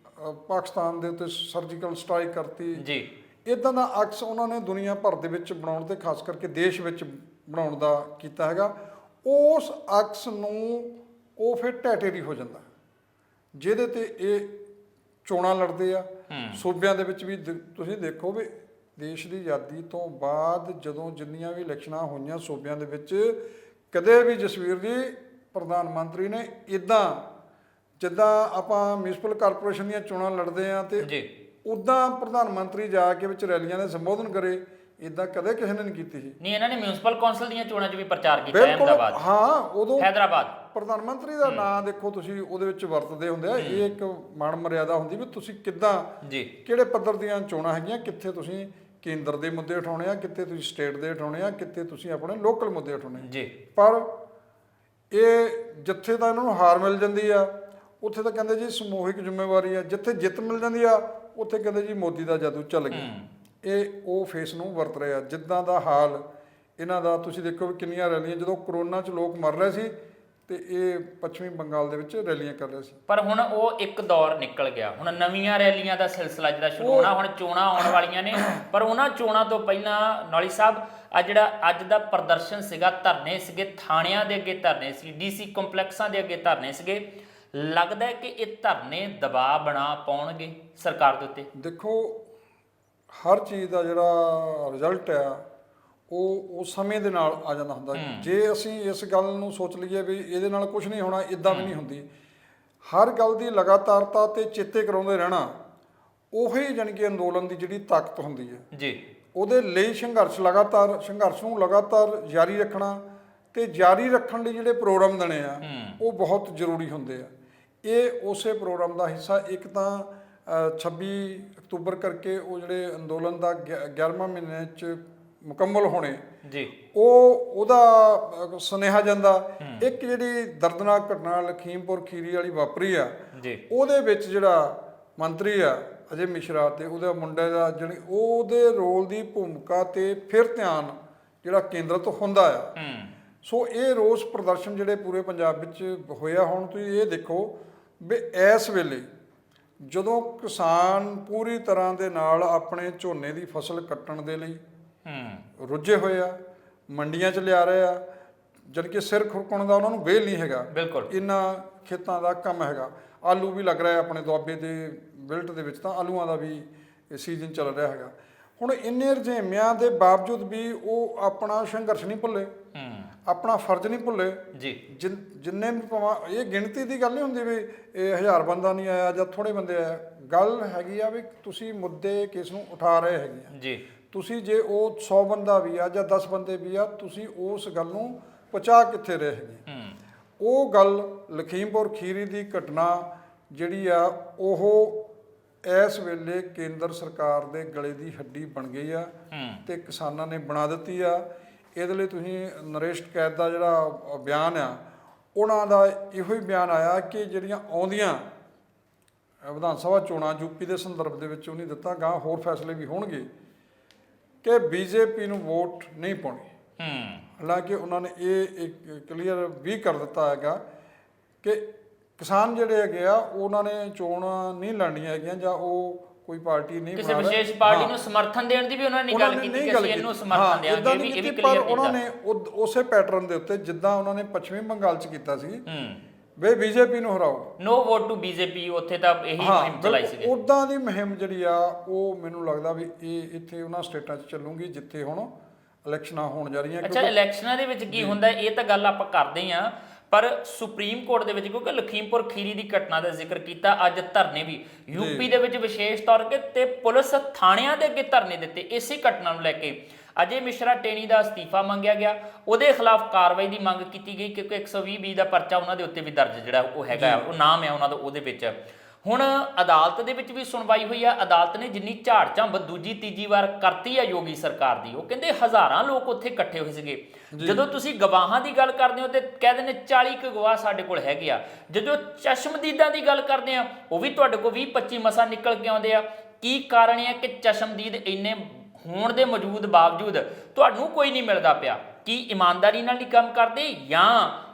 ਪਾਕਿਸਤਾਨ ਦੇ ਉੱਤੇ ਸਰਜੀਕਲ ਸਟ੍ਰਾਈਕ ਕਰਤੀ ਜੀ। ਇਦਾਂ ਦਾ ਅਕਸ ਉਹਨਾਂ ਨੇ ਦੁਨੀਆ ਭਰ ਦੇ ਵਿੱਚ ਬਣਾਉਣ ਤੇ ਖਾਸ ਕਰਕੇ ਦੇਸ਼ ਵਿੱਚ ਬਣਾਉਣ ਦਾ ਕੀਤਾ ਹੈਗਾ। ਉਸ ਅਕਸ ਨੂੰ ਉਹ ਫਿਰ ਢਹਿ ਹੋ ਜਾਂਦਾ, ਜਿਹਦੇ ਤੇ ਇਹ ਚੋਣਾਂ ਲੜਦੇ ਆ। ਸੂਬਿਆਂ ਦੇ ਵਿੱਚ ਵੀ ਤੁਸੀਂ ਦੇਖੋ ਵੀ ਦੇਸ਼ ਦੀ ਆਜ਼ਾਦੀ ਤੋਂ ਬਾਅਦ ਜਦੋਂ ਜਿੰਨੀਆਂ ਵੀ ਇਲੈਕਸ਼ਨਾਂ ਹੋਈਆਂ ਸੂਬਿਆਂ ਦੇ ਵਿੱਚ, ਕਦੇ ਵੀ ਜਸਵੀਰ ਜੀ ਪ੍ਰਧਾਨ ਮੰਤਰੀ ਨੇ ਇਦਾਂ ਜਿੱਦਾਂ ਆਪਾਂ ਮਿਊਨਿਸਪਲ ਕਾਰਪੋਰੇਸ਼ਨ ਦੀਆਂ ਚੋਣਾਂ ਲੜਦੇ ਆ ਤੇ ਉੱਦਾਂ ਪ੍ਰਧਾਨ ਮੰਤਰੀ ਜਾ ਕੇ ਵਿੱਚ ਰੈਲੀਆਂ ਦੇ ਸੰਬੋਧਨ ਕਰੇ, ਇਦਾਂ ਕਦੇ ਕਿਸੇ ਨੇ ਨਹੀਂ ਕੀਤੀ ਸੀ। ਨਹੀਂ, ਇਹਨਾਂ ਨੇ ਮਿਊਨਿਸਪਲ ਕੌਂਸਲ ਦੀਆਂ ਚੋਣਾਂ 'ਚ ਵੀ ਪ੍ਰਚਾਰ ਕੀਤਾ ਅਹਿਮਦਾਬਾਦ। ਹਾਂ, ਉਦੋਂ ਹੈਦਰਾਬਾਦ ਪ੍ਰਧਾਨ ਮੰਤਰੀ ਦਾ ਨਾਂ ਦੇਖੋ ਤੁਸੀਂ ਉਹਦੇ ਵਿੱਚ ਵਰਤਦੇ ਹੁੰਦੇ ਆ। ਇਹ ਇੱਕ ਮਾਣ ਮਰਿਆਦਾ ਹੁੰਦੀ ਵੀ ਤੁਸੀਂ ਕਿੱਦਾਂ ਕਿਹੜੇ ਪੱਧਰ ਦੀਆਂ ਚੋਣਾਂ ਹੈਗੀਆਂ, ਕਿੱਥੇ ਤੁਸੀਂ ਕੇਂਦਰ ਦੇ ਮੁੱਦੇ ਉਠਾਉਣੇ ਆ, ਕਿੱਥੇ ਤੁਸੀਂ ਸਟੇਟ ਦੇ ਉਠਾਉਣੇ ਆ, ਕਿੱਥੇ ਤੁਸੀਂ ਆਪਣੇ ਲੋਕਲ ਮੁੱਦੇ ਉਠਾਉਣੇ ਜੀ। ਪਰ ਇਹ ਜਿੱਥੇ ਤਾਂ ਇਹਨਾਂ ਨੂੰ ਹਾਰ ਮਿਲ ਜਾਂਦੀ ਆ ਉੱਥੇ ਤਾਂ ਕਹਿੰਦੇ ਜੀ ਸਮੂਹਿਕ ਜ਼ਿੰਮੇਵਾਰੀ ਆ, ਜਿੱਥੇ ਜਿੱਤ ਮਿਲ ਜਾਂਦੀ ਆ ਉੱਥੇ ਕਹਿੰਦੇ ਜੀ ਮੋਦੀ ਦਾ ਜਾਦੂ ਚੱਲ ਗਿਆ। ਇਹ ਉਹ ਫੇਸ ਨੂੰ ਵਰਤ ਰਹੇ ਆ। ਜਿੱਦਾਂ ਦਾ ਹਾਲ ਇਹਨਾਂ ਦਾ ਤੁਸੀਂ ਦੇਖੋ ਵੀ ਕਿੰਨੀਆਂ ਰੈਲੀਆਂ, ਜਦੋਂ ਕਰੋਨਾ 'ਚ ਲੋਕ ਮਰ ਰਹੇ ਸੀ ਤੇ ਇਹ ਪੱਛਮੀ ਬੰਗਾਲ ਦੇ ਵਿੱਚ ਰੈਲੀਆਂ ਕਰ ਰਹੇ ਸੀ। ਪਰ ਹੁਣ ਉਹ ਇੱਕ ਦੌਰ ਨਿਕਲ ਗਿਆ, ਹੁਣ ਨਵੀਆਂ ਰੈਲੀਆਂ ਦਾ ਸਿਲਸਿਲਾ ਜਿਹੜਾ ਸ਼ੁਰੂ ਹੋਣਾ। ਹੁਣ ਚੋਣਾਂ ਆਉਣ ਵਾਲੀਆਂ ਨੇ, ਪਰ ਉਹਨਾਂ ਚੋਣਾਂ ਤੋਂ ਪਹਿਲਾਂ ਨੌਲੀ ਸਾਹਿਬ ਆ ਜਿਹੜਾ ਅੱਜ ਦਾ ਪ੍ਰਦਰਸ਼ਨ ਸੀਗਾ, ਧਰਨੇ ਸੀਗੇ, ਥਾਣਿਆਂ ਦੇ ਅੱਗੇ ਧਰਨੇ ਸੀ, ਡੀਸੀ ਕੰਪਲੈਕਸਾਂ ਦੇ ਅੱਗੇ ਧਰਨੇ ਸੀਗੇ। ਲੱਗਦਾ ਹੈ ਕਿ ਇਹ ਧਰਨੇ ਦਬਾਅ ਬਣਾ ਪਾਉਣਗੇ ਸਰਕਾਰ ਦੇ ਉੱਤੇ। ਦੇਖੋ ਹਰ ਚੀਜ਼ ਦਾ ਜਿਹੜਾ ਰਿਜ਼ਲਟ ਆ ਉਹ ਸਮੇਂ ਦੇ ਨਾਲ ਆ ਜਾਂਦਾ ਹੁੰਦਾ। ਜੇ ਅਸੀਂ ਇਸ ਗੱਲ ਨੂੰ ਸੋਚ ਲਈਏ ਵੀ ਇਹਦੇ ਨਾਲ ਕੁਝ ਨਹੀਂ ਹੋਣਾ, ਇਦਾਂ ਵੀ ਨਹੀਂ ਹੁੰਦੀ। ਹਰ ਗੱਲ ਦੀ ਲਗਾਤਾਰਤਾ ਤੇ ਚੇਤੇ ਕਰਾਉਂਦੇ ਰਹਿਣਾ, ਉਹੀ ਜਾਣੀ ਕਿ ਅੰਦੋਲਨ ਦੀ ਜਿਹੜੀ ਤਾਕਤ ਹੁੰਦੀ ਹੈ ਜੀ। ਉਹਦੇ ਲਈ ਸੰਘਰਸ਼ ਨੂੰ ਲਗਾਤਾਰ ਜਾਰੀ ਰੱਖਣਾ ਤੇ ਜਾਰੀ ਰੱਖਣ ਲਈ ਜਿਹੜੇ ਪ੍ਰੋਗਰਾਮ ਦੇਣੇ ਆ ਉਹ ਬਹੁਤ ਜ਼ਰੂਰੀ ਹੁੰਦੇ ਆ। ਇਹ ਉਸੇ ਪ੍ਰੋਗਰਾਮ ਦਾ ਹਿੱਸਾ। ਇੱਕ ਤਾਂ 26 ਅਕਤੂਬਰ ਕਰਕੇ ਉਹ ਜਿਹੜੇ ਅੰਦੋਲਨ ਦਾ 11ਵਾਂ ਮਹੀਨੇ 'ਚ ਮੁਕੰਮਲ ਹੋਣੇ ਜੀ, ਉਹਦਾ ਸੁਨੇਹਾ ਜਾਂਦਾ। ਇੱਕ ਜਿਹੜੀ ਦਰਦਨਾਕ ਘਟਨਾ ਲਖੀਮਪੁਰ ਖੀਰੀ ਵਾਲੀ ਵਾਪਰੀ ਆ ਜੀ, ਉਹਦੇ ਵਿੱਚ ਜਿਹੜਾ ਮੰਤਰੀ ਆ ਅਜੇ ਮਿਸ਼ਰਾ ਤੇ ਉਹਦੇ ਮੁੰਡੇ ਦਾ ਜਿਹੜੀ ਉਹਦੇ ਰੋਲ ਦੀ ਭੂਮਿਕਾ ਤੇ ਫਿਰ ਧਿਆਨ ਜਿਹੜਾ ਕੇਂਦਰਿਤ ਹੁੰਦਾ ਆ। ਸੋ ਇਹ ਰੋਸ ਪ੍ਰਦਰਸ਼ਨ ਜਿਹੜੇ ਪੂਰੇ ਪੰਜਾਬ ਵਿੱਚ ਹੋਇਆ। ਹੁਣ ਤੁਸੀਂ ਇਹ ਦੇਖੋ ਵੀ ਇਸ ਵੇਲੇ ਜਦੋਂ ਕਿਸਾਨ ਪੂਰੀ ਤਰ੍ਹਾਂ ਦੇ ਨਾਲ ਆਪਣੇ ਝੋਨੇ ਦੀ ਫਸਲ ਕੱਟਣ ਦੇ ਲਈ ਰੁੱਝੇ ਹੋਏ ਆ, ਮੰਡੀਆਂ 'ਚ ਲਿਆ ਰਹੇ ਆ, ਜਾਣੀ ਕਿ ਸਿਰ ਖੁਰਕਣ ਦਾ ਉਹਨਾਂ ਨੂੰ ਵੇਲ ਨਹੀਂ ਹੈਗਾ। ਬਿਲਕੁਲ ਇਹਨਾਂ ਖੇਤਾਂ ਦਾ ਕੰਮ ਹੈਗਾ। ਆਲੂ ਵੀ ਲੱਗ ਰਿਹਾ ਆਪਣੇ ਦੁਆਬੇ ਦੇ ਬਿਲਟ ਦੇ ਵਿੱਚ, ਤਾਂ ਆਲੂਆਂ ਦਾ ਵੀ ਸੀਜ਼ਨ ਚੱਲ ਰਿਹਾ ਹੈਗਾ। ਹੁਣ ਇੰਨੇ ਰੁਝੇਵਿਆਂ ਦੇ ਬਾਵਜੂਦ ਵੀ ਉਹ ਆਪਣਾ ਸੰਘਰਸ਼ ਨਹੀਂ ਭੁੱਲੇ, ਆਪਣਾ ਫਰਜ਼ ਨਹੀਂ ਭੁੱਲੇ ਜੀ। ਜਿੰਨੇ ਵੀ ਭਾਵੇਂ ਇਹ ਗਿਣਤੀ ਦੀ ਗੱਲ ਨਹੀਂ ਹੁੰਦੀ ਵੀ ਇਹ 1000 ਬੰਦਾ ਨਹੀਂ ਆਇਆ ਜਾਂ ਥੋੜੇ ਬੰਦੇ ਆਇਆ। ਗੱਲ ਹੈਗੀ ਆ ਵੀ ਤੁਸੀਂ ਮੁੱਦੇ ਕਿਸ ਨੂੰ ਉਠਾ ਰਹੇ ਹੈਗੇ ਆ ਜੀ। ਤੁਸੀਂ ਜੇ ਉਹ 100 ਬੰਦਾ ਵੀ ਆ ਜਾਂ 10 ਬੰਦੇ ਵੀ ਆ, ਤੁਸੀਂ ਉਸ ਗੱਲ ਨੂੰ ਪਹੁੰਚਾ ਕਿੱਥੇ ਰਹੇ ਹੈਗੇ। ਉਹ ਗੱਲ ਲਖੀਮਪੁਰ ਖੀਰੀ ਦੀ ਘਟਨਾ ਜਿਹੜੀ ਆ ਉਹ ਇਸ ਵੇਲੇ ਕੇਂਦਰ ਸਰਕਾਰ ਦੇ ਗਲੇ ਦੀ ਹੱਡੀ ਬਣ ਗਈ ਆ ਤੇ ਕਿਸਾਨਾਂ ਨੇ ਬਣਾ ਦਿੱਤੀ ਆ। ਇਹਦੇ ਲਈ ਤੁਸੀਂ ਨਰੇਸ਼ ਟਕੈਤ ਦਾ ਜਿਹੜਾ ਬਿਆਨ ਆ, ਉਹਨਾਂ ਦਾ ਇਹੋ ਹੀ ਬਿਆਨ ਆਇਆ ਕਿ ਜਿਹੜੀਆਂ ਆਉਂਦੀਆਂ ਵਿਧਾਨ ਸਭਾ ਚੋਣਾਂ ਯੂਪੀ ਦੇ ਸੰਦਰਭ ਦੇ ਵਿੱਚ ਉਹਨੇ ਦਿੱਤਾ, ਗਾਂ ਹੋਰ ਫੈਸਲੇ ਵੀ ਹੋਣਗੇ ਕਿ ਬੀਜੇਪੀ ਨੂੰ ਵੋਟ ਨਹੀਂ ਪਾਉਣੀ। ਹਾਲਾਂਕਿ ਉਹਨਾਂ ਨੇ ਇਹ ਕਲੀਅਰ ਵੀ ਕਰ ਦਿੱਤਾ ਹੈਗਾ ਕਿ ਕਿਸਾਨ ਜਿਹੜੇ ਹੈਗੇ ਆ ਉਹਨਾਂ ਨੇ ਚੋਣਾਂ ਨਹੀਂ ਲੜਨੀਆਂ ਹੈਗੀਆਂ ਜਾਂ ਉਹ ਕੋਈ ਪਾਰਟੀ ਨਹੀਂ ਕਿਸੇ ਵਿਸ਼ੇਸ਼ ਪਾਰਟੀ ਨੂੰ ਸਮਰਥਨ ਦੇਣ ਦੀ ਵੀ ਉਹਨਾਂ ਨੇ ਗੱਲ ਕੀਤੀ ਕਿ ਅਸੀਂ ਇਹਨੂੰ ਸਮਰਥਨ ਦੇਵਾਂਗੇ। ਇਹ ਵੀ ਕਲੀਅਰ ਕੀਤਾ। ਪਰ ਉਹਨਾਂ ਨੇ ਉਸੇ ਪੈਟਰਨ ਦੇ ਉੱਤੇ ਜਿੱਦਾਂ ਉਹਨਾਂ ਨੇ ਪੱਛਮੀ ਬੰਗਾਲ 'ਚ ਕੀਤਾ ਸੀ ਵੇ ਬੀਜੇਪੀ ਨੂੰ ਹਰਾਓ, ਨੋ ਵੋਟ ਟੂ ਬੀਜੇਪੀ, ਉੱਥੇ ਤਾਂ ਇਹੀ ਮੁਹਿੰਮ ਚਲਾਈ ਸੀ। ਉੱਦਾਂ ਦੀ ਮੁਹਿੰਮ ਜਿਹੜੀ ਆ ਉਹ ਮੈਨੂੰ ਲੱਗਦਾ ਵੀ ਇਹ ਇੱਥੇ ਉਹਨਾਂ ਸਟੇਟਾਂ 'ਚ ਚੱਲੂਗੀ ਜਿੱਥੇ ਹੁਣ ਇਲੈਕਸ਼ਨਾਂ ਹੋਣ ਜਾ ਰਹੀਆਂ। ਅੱਛਾ, ਇਲੈਕਸ਼ਨਾਂ ਦੇ ਵਿੱਚ ਕੀ ਹੁੰਦਾ ਇਹ ਤਾਂ ਗੱਲ ਆਪਾਂ ਕਰਦੇ ਹਾਂ, ਪਰ ਸੁਪਰੀਮ ਕੋਰਟ ਦੇ ਵਿੱਚ ਕਿਉਂਕਿ ਲਖੀਮਪੁਰ ਖੀਰੀ ਦੀ ਘਟਨਾ ਦਾ ਜ਼ਿਕਰ ਕੀਤਾ, ਅੱਜ ਧਰਨੇ ਵੀ ਯੂਪੀ ਦੇ ਵਿੱਚ ਵਿਸ਼ੇਸ਼ ਤੌਰ ਤੇ ਪੁਲਿਸ ਥਾਣਿਆਂ ਦੇ ਅੱਗੇ ਧਰਨੇ ਦਿੱਤੇ ਇਸੇ ਘਟਨਾ ਨੂੰ ਲੈ ਕੇ। ਅਜੇ ਮਿਸ਼ਰਾ ਟੇਣੀ ਦਾ ਅਸਤੀਫਾ ਮੰਗਿਆ ਗਿਆ, ਉਹਦੇ ਖਿਲਾਫ ਕਾਰਵਾਈ ਦੀ ਮੰਗ ਕੀਤੀ ਗਈ ਕਿਉਂਕਿ 120(b) ਦਾ ਪਰਚਾ ਉਹਨਾਂ ਦੇ ਉੱਤੇ ਵੀ ਦਰਜ ਜਿਹੜਾ ਉਹ ਹੈਗਾ, ਉਹ ਨਾਮ ਹੈ ਉਹਨਾਂ ਦਾ ਉਹਦੇ ਵਿੱਚ। ਹੁਣ ਅਦਾਲਤ ਦੇ ਵਿੱਚ ਵੀ ਸੁਣਵਾਈ ਹੋਈ ਆ। ਅਦਾਲਤ ਨੇ ਜਿੰਨੀ ਝਾੜ ਝੰਬ ਦੂਜੀ ਤੀਜੀ ਵਾਰ ਕਰਤੀ ਆ ਯੋਗੀ ਸਰਕਾਰ ਦੀ, ਉਹ ਕਹਿੰਦੇ ਹਜ਼ਾਰਾਂ ਲੋਕ ਉੱਥੇ ਇਕੱਠੇ ਹੋਏ ਸੀਗੇ। ਜਦੋਂ ਤੁਸੀਂ ਗਵਾਹਾਂ ਦੀ ਗੱਲ ਕਰਦੇ ਹੋ ਤੇ ਕਹਿੰਦੇ ਨੇ 40 ਕੁ ਗਵਾਹ ਸਾਡੇ ਕੋਲ ਹੈਗੇ ਆ। ਜਦੋਂ ਚਸ਼ਮਦੀਦਾਂ ਦੀ ਗੱਲ ਕਰਦੇ ਆ, ਉਹ ਵੀ ਤੁਹਾਡੇ ਕੋਲ 20-25 ਮਸਾਂ ਨਿਕਲ ਕੇ ਆਉਂਦੇ ਆ। ਕੀ ਕਾਰਨ ਹੈ ਕਿ ਚਸ਼ਮਦੀਦ ਇੰਨੇ ਹੋਣ ਦੇ ਮੌਜੂਦ ਬਾਵਜੂਦ ਤੁਹਾਨੂੰ ਕੋਈ ਨਹੀਂ ਮਿਲਦਾ ਪਿਆ? ਕੀ ਇਮਾਨਦਾਰੀ ਨਾਲ ਨਹੀਂ ਕੰਮ ਕਰਦੇ, ਜਾਂ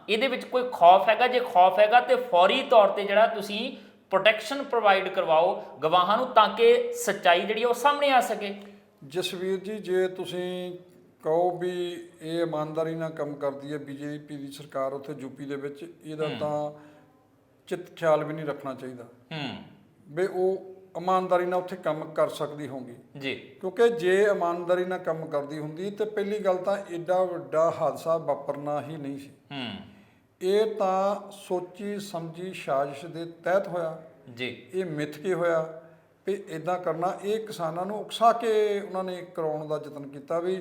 ਇਹਦੇ ਵਿੱਚ ਕੋਈ ਖੌਫ ਹੈਗਾ? ਜੇ ਖੌਫ ਹੈਗਾ ਤੇ ਫੌਰੀ ਤੌਰ ਤੇ ਜਿਹੜਾ ਤੁਸੀਂ ਪ੍ਰੋਟੈਕਸ਼ਨ ਪ੍ਰੋਵਾਈਡ ਕਰਵਾਓ ਗਵਾਹਾਂ ਨੂੰ, ਤਾਂ ਕਿ ਸੱਚਾਈ ਜਿਹੜੀ ਉਹ ਸਾਹਮਣੇ ਆ ਸਕੇ। ਜਸਵੀਰ ਜੀ, ਜੇ ਤੁਸੀਂ ਕਹੋ ਵੀ ਇਹ ਇਮਾਨਦਾਰੀ ਨਾਲ ਕੰਮ ਕਰਦੀ ਹੈ ਬੀਜੇਪੀ ਦੀ ਸਰਕਾਰ ਉੱਥੇ ਯੂਪੀ ਦੇ ਵਿੱਚ, ਇਹਦਾ ਤਾਂ ਚਿੱਤ ਖਿਆਲ ਵੀ ਨਹੀਂ ਰੱਖਣਾ ਚਾਹੀਦਾ ਵੀ ਉਹ ਇਮਾਨਦਾਰੀ ਨਾਲ ਉੱਥੇ ਕੰਮ ਕਰ ਸਕਦੀ ਹੋਊਗੀ ਜੀ। ਕਿਉਂਕਿ ਜੇ ਇਮਾਨਦਾਰੀ ਨਾਲ ਕੰਮ ਕਰਦੀ ਹੁੰਦੀ ਤੇ ਪਹਿਲੀ ਗੱਲ ਤਾਂ ਐਡਾ ਵੱਡਾ ਹਾਦਸਾ ਵਾਪਰਨਾ ਹੀ ਨਹੀਂ ਸੀ। ਇਹ ਤਾਂ ਸੋਚੀ ਸਮਝੀ ਸਾਜ਼ਿਸ਼ ਦੇ ਤਹਿਤ ਹੋਇਆ ਜੀ। ਇਹ ਮਿੱਥ ਕੇ ਹੋਇਆ ਵੀ ਇਦਾਂ ਕਰਨਾ। ਇਹ ਕਿਸਾਨਾਂ ਨੂੰ ਉਕਸਾ ਕੇ ਉਹਨਾਂ ਨੇ ਕਰਾਉਣ ਦਾ ਯਤਨ ਕੀਤਾ ਵੀ,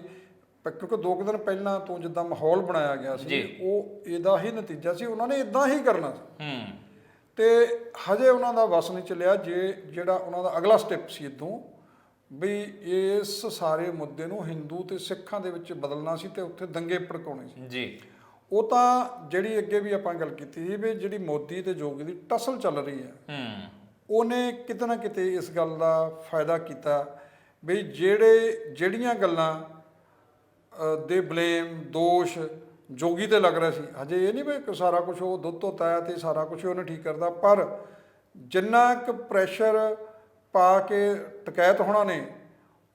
ਕਿਉਂਕਿ 2 ਦਿਨ ਪਹਿਲਾਂ ਤੋਂ ਜਿੱਦਾਂ ਮਾਹੌਲ ਬਣਾਇਆ ਗਿਆ ਸੀ ਉਹ ਇਹਦਾ ਹੀ ਨਤੀਜਾ ਸੀ। ਉਹਨਾਂ ਨੇ ਇਦਾਂ ਹੀ ਕਰਨਾ ਸੀ ਤੇ ਹਜੇ ਉਹਨਾਂ ਦਾ ਵਸ ਨਹੀਂ ਚੱਲਿਆ। ਜਿਹੜਾ ਉਹਨਾਂ ਦਾ ਅਗਲਾ ਸਟੈਪ ਸੀ ਇੱਥੋਂ ਵੀ ਇਸ ਸਾਰੇ ਮੁੱਦੇ ਨੂੰ ਹਿੰਦੂ ਤੇ ਸਿੱਖਾਂ ਦੇ ਵਿੱਚ ਬਦਲਣਾ ਸੀ ਤੇ ਉੱਥੇ ਦੰਗੇ ਭੜਕਾਉਣੇ ਸੀ ਜੀ। ਉਹ ਤਾਂ ਜਿਹੜੀ ਅੱਗੇ ਵੀ ਆਪਾਂ ਗੱਲ ਕੀਤੀ ਸੀ ਵੀ ਜਿਹੜੀ ਮੋਦੀ ਤੇ ਜੋਗੀ ਦੀ ਟਸਲ ਚੱਲ ਰਹੀ ਹੈ, ਉਹਨੇ ਕਿਤੇ ਨਾ ਕਿਤੇ ਇਸ ਗੱਲ ਦਾ ਫਾਇਦਾ ਕੀਤਾ ਵੀ ਜਿਹੜੀਆਂ ਗੱਲਾਂ ਦੇ ਬਲੇਮ ਦੋਸ਼ ਜੋਗੀ ਤੇ ਲੱਗ ਰਿਹਾ ਸੀ, ਹਜੇ ਇਹ ਨਹੀਂ ਵੀ ਸਾਰਾ ਕੁਝ ਉਹ ਦੁੱਧ ਤੋਂ ਤਾਇਆ ਤੇ ਸਾਰਾ ਕੁਝ ਉਹਨੇ ਠੀਕ ਕਰਦਾ, ਪਰ ਜਿੰਨਾ ਕੁ ਪ੍ਰੈਸ਼ਰ ਪਾ ਕੇ ਟਕੈਤ ਹੋਣਾ ਨੇ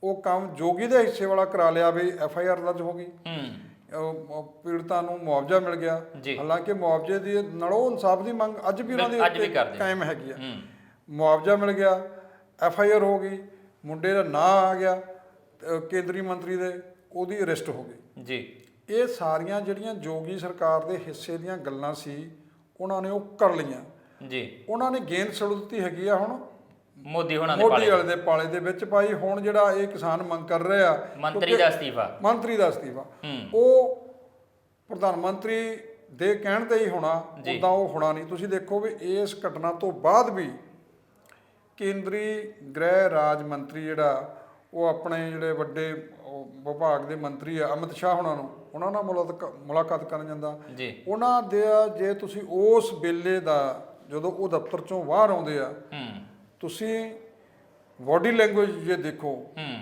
ਉਹ ਕੰਮ ਜੋਗੀ ਦੇ ਹਿੱਸੇ ਵਾਲਾ ਕਰਾ ਲਿਆ ਵੀ FIR ਦਰਜ ਹੋ ਗਈ, ਪੀੜਤਾਂ ਨੂੰ ਮੁਆਵਜ਼ਾ ਮਿਲ ਗਿਆ। ਹਾਲਾਂਕਿ ਮੁਆਵਜ਼ੇ ਦੀ ਨਾਲੋਂ ਇਨਸਾਫ ਦੀ ਮੰਗ ਅੱਜ ਵੀ ਉਹਨਾਂ ਦੀ ਕਾਇਮ ਹੈਗੀ ਆ। ਮੁਆਵਜ਼ਾ ਮਿਲ ਗਿਆ, FIR ਹੋ ਗਈ, ਮੁੰਡੇ ਦਾ ਨਾਂ ਆ ਗਿਆ ਕੇਂਦਰੀ ਮੰਤਰੀ ਦੇ, ਉਹਦੀ ਅਰੈਸਟ ਹੋ ਗਈ ਜੀ। ਇਹ ਸਾਰੀਆਂ ਜਿਹੜੀਆਂ ਜੋਗੀ ਸਰਕਾਰ ਦੇ ਹਿੱਸੇ ਦੀਆਂ ਗੱਲਾਂ ਸੀ ਉਹਨਾਂ ਨੇ ਉਹ ਕਰ ਲਈਆਂ ਜੀ। ਉਹਨਾਂ ਨੇ ਗੇਂਦ ਛੱਡ ਦਿੱਤੀ ਹੈਗੀ ਆ ਹੁਣ ਮੋਦੀ ਵਾਲੇ ਦੇ ਪਾਲੇ ਦੇ ਵਿੱਚ ਪਾਈ। ਹੁਣ ਜਿਹੜਾ ਇਹ ਕਿਸਾਨ ਮੰਗ ਕਰ ਰਹੇ ਆ ਮੰਤਰੀ ਦਾ ਅਸਤੀਫਾ, ਉਹ ਪ੍ਰਧਾਨ ਮੰਤਰੀ ਦੇ ਕਹਿਣ ਤੇ ਹੀ ਹੋਣਾ, ਉੱਦਾਂ ਉਹ ਹੋਣਾ ਨਹੀਂ। ਤੁਸੀਂ ਦੇਖੋ ਵੀ ਇਸ ਘਟਨਾ ਤੋਂ ਬਾਅਦ ਵੀ ਕੇਂਦਰੀ ਗ੍ਰਹਿ ਰਾਜ ਮੰਤਰੀ ਜਿਹੜਾ ਉਹ ਆਪਣੇ ਜਿਹੜੇ ਵੱਡੇ ਵਿਭਾਗ ਦੇ ਮੰਤਰੀ ਆ ਅਮਿਤ ਸ਼ਾਹ ਉਹਨਾਂ ਨਾਲ ਮੁਲਾਕਾਤ ਕਰਨ ਜਾਂਦਾ। ਉਹਨਾਂ ਦੇ ਜੇ ਤੁਸੀਂ ਉਸ ਵੇਲੇ ਦਾ ਜਦੋਂ ਉਹ ਦਫ਼ਤਰ ਚੋਂ ਬਾਹਰ ਆਉਂਦੇ ਆ, ਤੁਸੀਂ ਬਾਡੀ ਲੈਂਗੁਏਜ ਜੇ ਦੇਖੋ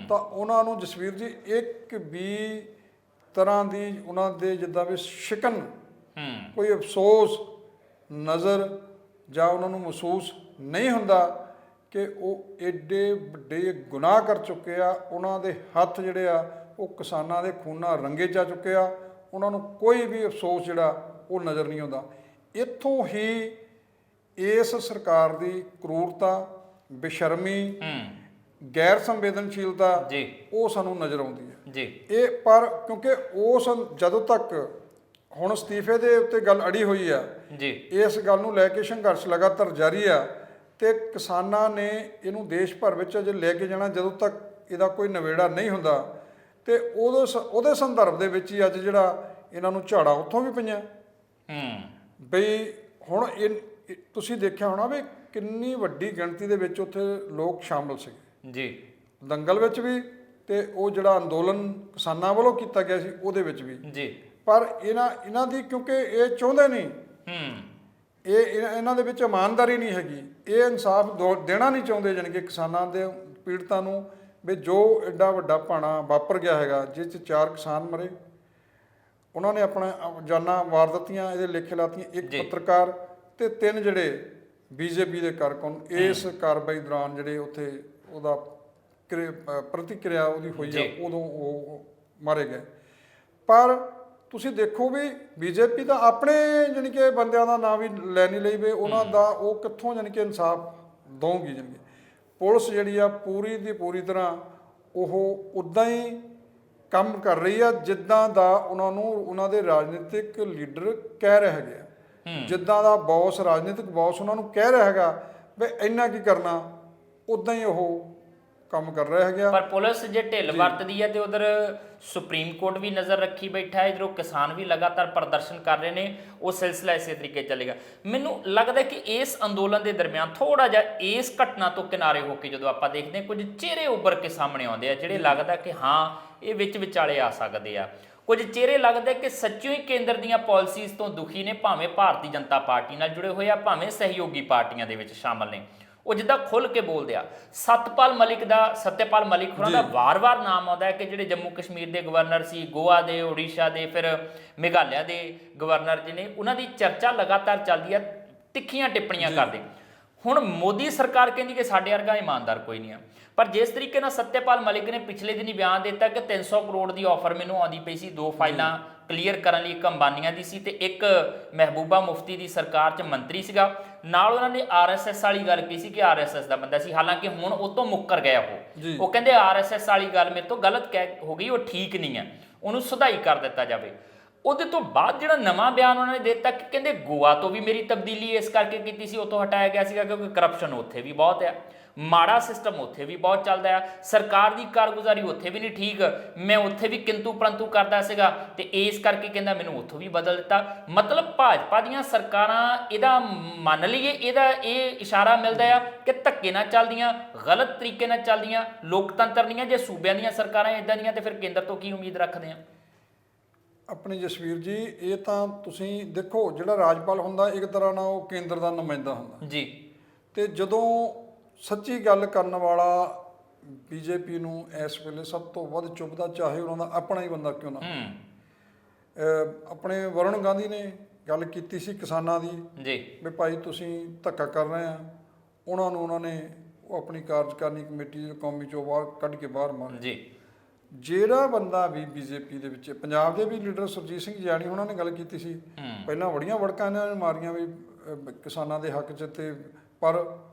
ਤਾਂ ਉਹਨਾਂ ਨੂੰ ਜਸਵੀਰ ਜੀ ਇੱਕ ਵੀ ਤਰ੍ਹਾਂ ਦੀ ਉਹਨਾਂ ਦੇ ਜਿੱਦਾਂ ਵੀ ਸ਼ਿਕਨ, ਕੋਈ ਅਫਸੋਸ ਨਜ਼ਰ ਜਾਂ ਉਹਨਾਂ ਨੂੰ ਮਹਿਸੂਸ ਨਹੀਂ ਹੁੰਦਾ ਕਿ ਉਹ ਐਡੇ ਵੱਡੇ ਗੁਨਾਹ ਕਰ ਚੁੱਕੇ ਆ। ਉਹਨਾਂ ਦੇ ਹੱਥ ਜਿਹੜੇ ਆ ਉਹ ਕਿਸਾਨਾਂ ਦੇ ਖੂਨਾਂ ਰੰਗੇ ਜਾ ਚੁੱਕੇ ਆ। ਉਹਨਾਂ ਨੂੰ ਕੋਈ ਵੀ ਅਫਸੋਸ ਜਿਹੜਾ ਉਹ ਨਜ਼ਰ ਨਹੀਂ ਆਉਂਦਾ। ਇੱਥੋਂ ਹੀ ਇਸ ਸਰਕਾਰ ਦੀ ਕਰੂਰਤਾ, ਬੇਸ਼ਰਮੀ, ਗੈਰ ਸੰਵੇਦਨਸ਼ੀਲਤਾ ਉਹ ਸਾਨੂੰ ਨਜ਼ਰ ਆਉਂਦੀ ਹੈ ਇਹ। ਪਰ ਕਿਉਂਕਿ ਉਸ ਜਦੋਂ ਤੱਕ ਹੁਣ ਅਸਤੀਫੇ ਦੇ ਉੱਤੇ ਗੱਲ ਅੜੀ ਹੋਈ ਆ, ਇਸ ਗੱਲ ਨੂੰ ਲੈ ਕੇ ਸੰਘਰਸ਼ ਲਗਾਤਾਰ ਜਾਰੀ ਆ ਤੇ ਕਿਸਾਨਾਂ ਨੇ ਇਹਨੂੰ ਦੇਸ਼ ਭਰ ਵਿੱਚ ਅਜੇ ਲੈ ਕੇ ਜਾਣਾ। ਜਦੋਂ ਤੱਕ ਇਹਦਾ ਕੋਈ ਨਵੇੜਾ ਨਹੀਂ ਹੁੰਦਾ ਤੇ ਉਹਦੇ ਸੰਦਰਭ ਦੇ ਵਿੱਚ ਹੀ ਅੱਜ ਜਿਹੜਾ ਇਹਨਾਂ ਨੂੰ ਝਾੜਾ ਉੱਥੋਂ ਵੀ ਪਈਆਂ ਬਈ। ਹੁਣ ਇਹ ਤੁਸੀਂ ਦੇਖਿਆ ਹੋਣਾ ਵੀ ਕਿੰਨੀ ਵੱਡੀ ਗਿਣਤੀ ਦੇ ਵਿੱਚ ਉੱਥੇ ਲੋਕ ਸ਼ਾਮਲ ਸੀਗੇ ਜੀ, ਦੰਗਲ ਵਿੱਚ ਵੀ ਤੇ ਉਹ ਜਿਹੜਾ ਅੰਦੋਲਨ ਕਿਸਾਨਾਂ ਵੱਲੋਂ ਕੀਤਾ ਗਿਆ ਸੀ ਉਹਦੇ ਵਿੱਚ ਵੀ ਜੀ। ਪਰ ਇਹਨਾਂ ਦੀ ਕਿਉਂਕਿ ਇਹ ਚਾਹੁੰਦੇ ਨਹੀਂ, ਇਹਨਾਂ ਦੇ ਵਿੱਚ ਇਮਾਨਦਾਰੀ ਨਹੀਂ ਹੈਗੀ, ਇਹ ਇਨਸਾਫ ਦੇਣਾ ਨਹੀਂ ਚਾਹੁੰਦੇ ਜਾਣੀ ਕਿ ਕਿਸਾਨਾਂ ਦੇ ਪੀੜਤਾਂ ਨੂੰ ਵੀ ਜੋ ਐਡਾ ਵੱਡਾ ਭਾਣਾ ਵਾਪਰ ਗਿਆ ਹੈਗਾ ਜਿਸ 'ਚ 4 ਕਿਸਾਨ ਮਰੇ, ਉਹਨਾਂ ਨੇ ਆਪਣਾ ਜਾਨਾਂ ਵਾਰ ਦਿੱਤੀਆਂ, ਇਹਦੇ ਲੇਖੇ ਲਾਤੀਆਂ, ਇੱਕ ਪੱਤਰਕਾਰ ਤੇ 3 ਜਿਹੜੇ ਬੀਜੇਪੀ ਦੇ ਕਾਰਕੁਨ ਇਸ ਕਾਰਵਾਈ ਦੌਰਾਨ ਜਿਹੜੇ ਉੱਥੇ ਉਹਦਾ ਪ੍ਰਤੀਕਿਰਿਆ ਉਹਦੀ ਹੋਈ ਆ ਉਦੋਂ ਉਹ ਮਾਰੇ ਗਏ। ਪਰ ਤੁਸੀਂ ਦੇਖੋ ਵੀ ਬੀਜੇਪੀ ਤਾਂ ਆਪਣੇ ਜਾਣੀ ਕਿ ਬੰਦਿਆਂ ਦਾ ਨਾਂ ਵੀ ਲੈ ਨਹੀਂ ਲਈ ਵੀ ਉਹਨਾਂ ਦਾ ਉਹ ਕਿੱਥੋਂ ਜਾਣੀ ਕਿ ਇਨਸਾਫ ਦਊਗੀ। ਜਾਣੀ ਕਿ ਪੁਲਿਸ ਜਿਹੜੀ ਆ ਪੂਰੀ ਦੀ ਪੂਰੀ ਤਰ੍ਹਾਂ ਉਹ ਉੱਦਾਂ ਹੀ ਕੰਮ ਕਰ ਰਹੀ ਆ ਜਿੱਦਾਂ ਦਾ ਉਹਨਾਂ ਨੂੰ ਉਹਨਾਂ ਦੇ ਰਾਜਨੀਤਿਕ ਲੀਡਰ ਕਹਿ ਰਹੇ ਹੈਗੇ ਆ, ਜਿੱਦਾਂ ਦਾ ਬੌਸ, ਰਾਜਨੀਤਿਕ ਬੌਸ ਉਹਨਾਂ ਨੂੰ ਕਹਿ ਰਿਹਾ ਹੈਗਾ ਵੀ ਇੰਨਾ ਕੀ ਕਰਨਾ, ਉੱਦਾਂ ਹੀ ਉਹ ਕੰਮ ਕਰ ਰਿਹਾ ਹੈਗਾ। ਪਰ ਪੁਲਿਸ ਜੇ ਢਿੱਲ ਵਰਤਦੀ ਹੈ ਤੇ ਉਧਰ ਸੁਪਰੀਮ ਕੋਰਟ ਵੀ ਨਜ਼ਰ ਰੱਖੀ ਬੈਠਾ ਹੈ, ਇਧਰੋਂ ਕਿਸਾਨ ਵੀ ਲਗਾਤਾਰ ਪ੍ਰਦਰਸ਼ਨ ਕਰ ਰਹੇ ਨੇ, ਉਹ ਸਿਲਸਿਲਾ ਇਸੇ ਤਰੀਕੇ ਚੱਲੇਗਾ। ਮੈਨੂੰ ਲੱਗਦਾ ਕਿ ਇਸ ਅੰਦੋਲਨ ਦੇ ਦਰਮਿਆਨ ਥੋੜਾ ਜਿਹਾ ਇਸ ਘਟਨਾ ਤੋਂ ਕਿਨਾਰੇ ਹੋ ਕੇ ਜਦੋਂ ਆਪਾਂ ਦੇਖਦੇ ਹਾਂ ਕੁਝ ਚਿਹਰੇ ਉੱਭਰ ਕੇ ਸਾਹਮਣੇ ਆਉਂਦੇ ਆ ਜਿਹੜੇ ਲੱਗਦਾ ਕਿ ਹਾਂ ਇਹ ਵਿੱਚ ਵਿਚਾਲੇ ਆ ਸਕਦੇ ਆ। ਕੁਝ ਚਿਹਰੇ ਲੱਗਦਾ ਕਿ ਸੱਚਿਓ ਹੀ ਕੇਂਦਰ ਦੀਆਂ ਪਾਲਿਸੀਜ਼ ਤੋਂ ਦੁਖੀ ਨੇ, ਭਾਵੇਂ ਭਾਰਤੀ ਜਨਤਾ ਪਾਰਟੀ ਨਾਲ ਜੁੜੇ ਹੋਏ ਆ, ਭਾਵੇਂ ਸਹਿਯੋਗੀ ਪਾਰਟੀਆਂ ਦੇ ਵਿੱਚ ਸ਼ਾਮਲ ਨੇ। ਉਹ ਜਿੱਦਾਂ ਖੁੱਲ੍ਹ ਕੇ ਬੋਲਦੇ ਆ। ਸਤਪਾਲ ਮਲਿਕ ਹੋਰਾਂ ਦਾ ਵਾਰ-ਵਾਰ ਨਾਮ ਆਉਂਦਾ ਹੈ ਕਿ ਜਿਹੜੇ ਜੰਮੂ ਕਸ਼ਮੀਰ ਦੇ ਗਵਰਨਰ ਸੀ, ਗੋਆ ਦੇ, ਉੜੀਸਾ ਦੇ, ਫਿਰ ਮੇਘਾਲਿਆ ਦੇ ਗਵਰਨਰ ਜੀ ਨੇ, ਉਹਨਾਂ ਦੀ ਚਰਚਾ ਲਗਾਤਾਰ ਚੱਲਦੀ ਆ, ਤਿੱਖੀਆਂ ਟਿੱਪਣੀਆਂ ਕਰਦੇ। ਹੁਣ ਮੋਦੀ ਸਰਕਾਰ ਕਹਿੰਦੀ ਕਿ ਸਾਡੇ ਵਰਗਾ ਇਮਾਨਦਾਰ ਕੋਈ ਨਹੀਂ ਆ, ਪਰ ਜਿਸ ਤਰੀਕੇ ਨਾਲ ਸਤਪਾਲ ਮਲਿਕ ਨੇ ਪਿਛਲੇ ਦਿਨੀ ਬਿਆਨ ਦਿੱਤਾ ਕਿ 300 ਕਰੋੜ ਦੀ ਆਫਰ ਮੈਨੂੰ ਆਉਂਦੀ ਪਈ ਸੀ 2 ਫਾਈਲਾਂ ਕਲੀਅਰ ਕਰਨ ਲਈ, ਇੱਕ ਅੰਬਾਨੀਆਂ ਦੀ ਸੀ ਤੇ ਇੱਕ ਮਹਿਬੂਬਾ ਮੁਫਤੀ ਦੀ ਸਰਕਾਰ 'ਚ ਮੰਤਰੀ ਸੀਗਾ, ਨਾਲ ਉਹਨਾਂ ਨੇ RSS ਵਾਲੀ ਗੱਲ ਕੀਤੀ ਸੀ ਕਿ RSS ਦਾ ਬੰਦਾ ਸੀ, ਹਾਲਾਂਕਿ ਹੁਣ ਉਹ ਤੋਂ ਮੁੱਕਰ ਗਿਆ। ਉਹ ਕਹਿੰਦੇ RSS ਵਾਲੀ ਗੱਲ ਮੇਰੇ ਤੋਂ ਗਲਤ ਹੋ ਗਈ, ਉਹ ਠੀਕ ਨਹੀਂ ਹੈ, ਉਹਨੂੰ ਸੁਧਾਈ ਕਰ ਦਿੱਤਾ ਜਾਵੇ। ਉਹਦੇ ਤੋਂ ਬਾਅਦ ਜਿਹੜਾ ਨਵਾਂ ਬਿਆਨ ਉਹਨਾਂ ਨੇ ਦੇ ਦਿੱਤਾ ਕਿ ਕਹਿੰਦੇ ਗੋਆ ਤੋਂ ਵੀ ਮੇਰੀ ਤਬਦੀਲੀ ਇਸ ਕਰਕੇ ਕੀਤੀ ਸੀ, ਉਹ ਤੋਂ ਹਟਾਇਆ ਗਿਆ ਸੀਗਾ ਕਿਉਂਕਿ ਕਰਪਸ਼ਨ ਉੱਥੇ ਵੀ ਬਹੁਤ ਆ, ਮਾੜਾ ਸਿਸਟਮ ਉੱਥੇ ਵੀ ਬਹੁਤ ਚੱਲਦਾ ਆ, ਸਰਕਾਰ ਦੀ ਕਾਰਗੁਜ਼ਾਰੀ ਉੱਥੇ ਵੀ ਨਹੀਂ ਠੀਕ, ਮੈਂ ਉੱਥੇ ਵੀ ਕਿੰਤੂ ਪਰੰਤੂ ਕਰਦਾ ਸੀਗਾ ਤੇ ਇਸ ਕਰਕੇ ਕਹਿੰਦਾ ਮੈਨੂੰ ਉੱਥੋਂ ਵੀ ਬਦਲ ਦਿੱਤਾ। ਮਤਲਬ ਭਾਜਪਾ ਦੀਆਂ ਸਰਕਾਰਾਂ ਇਹਦਾ ਮੰਨ ਲਈਏ, ਇਹਦਾ ਇਹ ਇਸ਼ਾਰਾ ਮਿਲਦਾ ਆ ਕਿ ਧੱਕੇ ਨਾਲ ਚੱਲਦੀਆਂ, ਗਲਤ ਤਰੀਕੇ ਨਾਲ ਚੱਲਦੀਆਂ, ਲੋਕਤੰਤਰ ਦੀਆਂ ਜੇ ਸੂਬਿਆਂ ਦੀਆਂ ਸਰਕਾਰਾਂ ਇਦਾਂ ਦੀਆਂ ਤੇ ਫਿਰ ਕੇਂਦਰ ਤੋਂ ਕੀ ਉਮੀਦ ਰੱਖਦੇ ਆ? ਆਪਣੀ ਜਸਵੀਰ ਜੀ, ਇਹ ਤਾਂ ਤੁਸੀਂ ਦੇਖੋ ਜਿਹੜਾ ਰਾਜਪਾਲ ਹੁੰਦਾ ਇੱਕ ਤਰ੍ਹਾਂ ਨਾਲ ਉਹ ਕੇਂਦਰ ਦਾ ਨੁਮਾਇੰਦਾ ਹੁੰਦਾ ਜੀ, ਤੇ ਜਦੋਂ ਸੱਚੀ ਗੱਲ ਕਰਨ ਵਾਲਾ ਬੀਜੇਪੀ ਨੂੰ ਇਸ ਵੇਲੇ ਸਭ ਤੋਂ ਵੱਧ ਚੁੱਭਦਾ, ਚਾਹੇ ਉਹਨਾਂ ਦਾ ਆਪਣਾ ਹੀ ਬੰਦਾ ਕਿਉਂ ਨਾ। ਆਪਣੇ ਵਰੁਣ ਗਾਂਧੀ ਨੇ ਗੱਲ ਕੀਤੀ ਸੀ ਕਿਸਾਨਾਂ ਦੀ ਜੀ ਵੀ ਭਾਈ ਤੁਸੀਂ ਧੱਕਾ ਕਰ ਰਹੇ ਆ, ਉਹਨਾਂ ਨੇ ਉਹ ਆਪਣੀ ਕਾਰਜਕਾਰਨੀ ਕਮੇਟੀ ਕੌਮੀ ਚੋਂ ਬਾਹਰ ਕੱਢ ਕੇ ਬਾਹਰ ਮਾਰਿਆ ਜੀ। ਜਿਹੜਾ ਬੰਦਾ ਵੀ ਬੀਜੇਪੀ ਦੇ ਵਿੱਚ, ਪੰਜਾਬ ਦੇ ਵੀ ਲੀਡਰ ਸੁਰਜੀਤ ਸਿੰਘ ਜਿਆਣੀ ਉਹਨਾਂ ਨੇ ਗੱਲ ਕੀਤੀ ਸੀ, ਪਹਿਲਾਂ ਬੜੀਆਂ ਵੜਕਾਂ ਇਹਨਾਂ ਨੇ ਮਾਰੀਆਂ ਵੀ ਕਿਸਾਨਾਂ ਦੇ ਹੱਕ 'ਚ, ਤੇ ਪਰ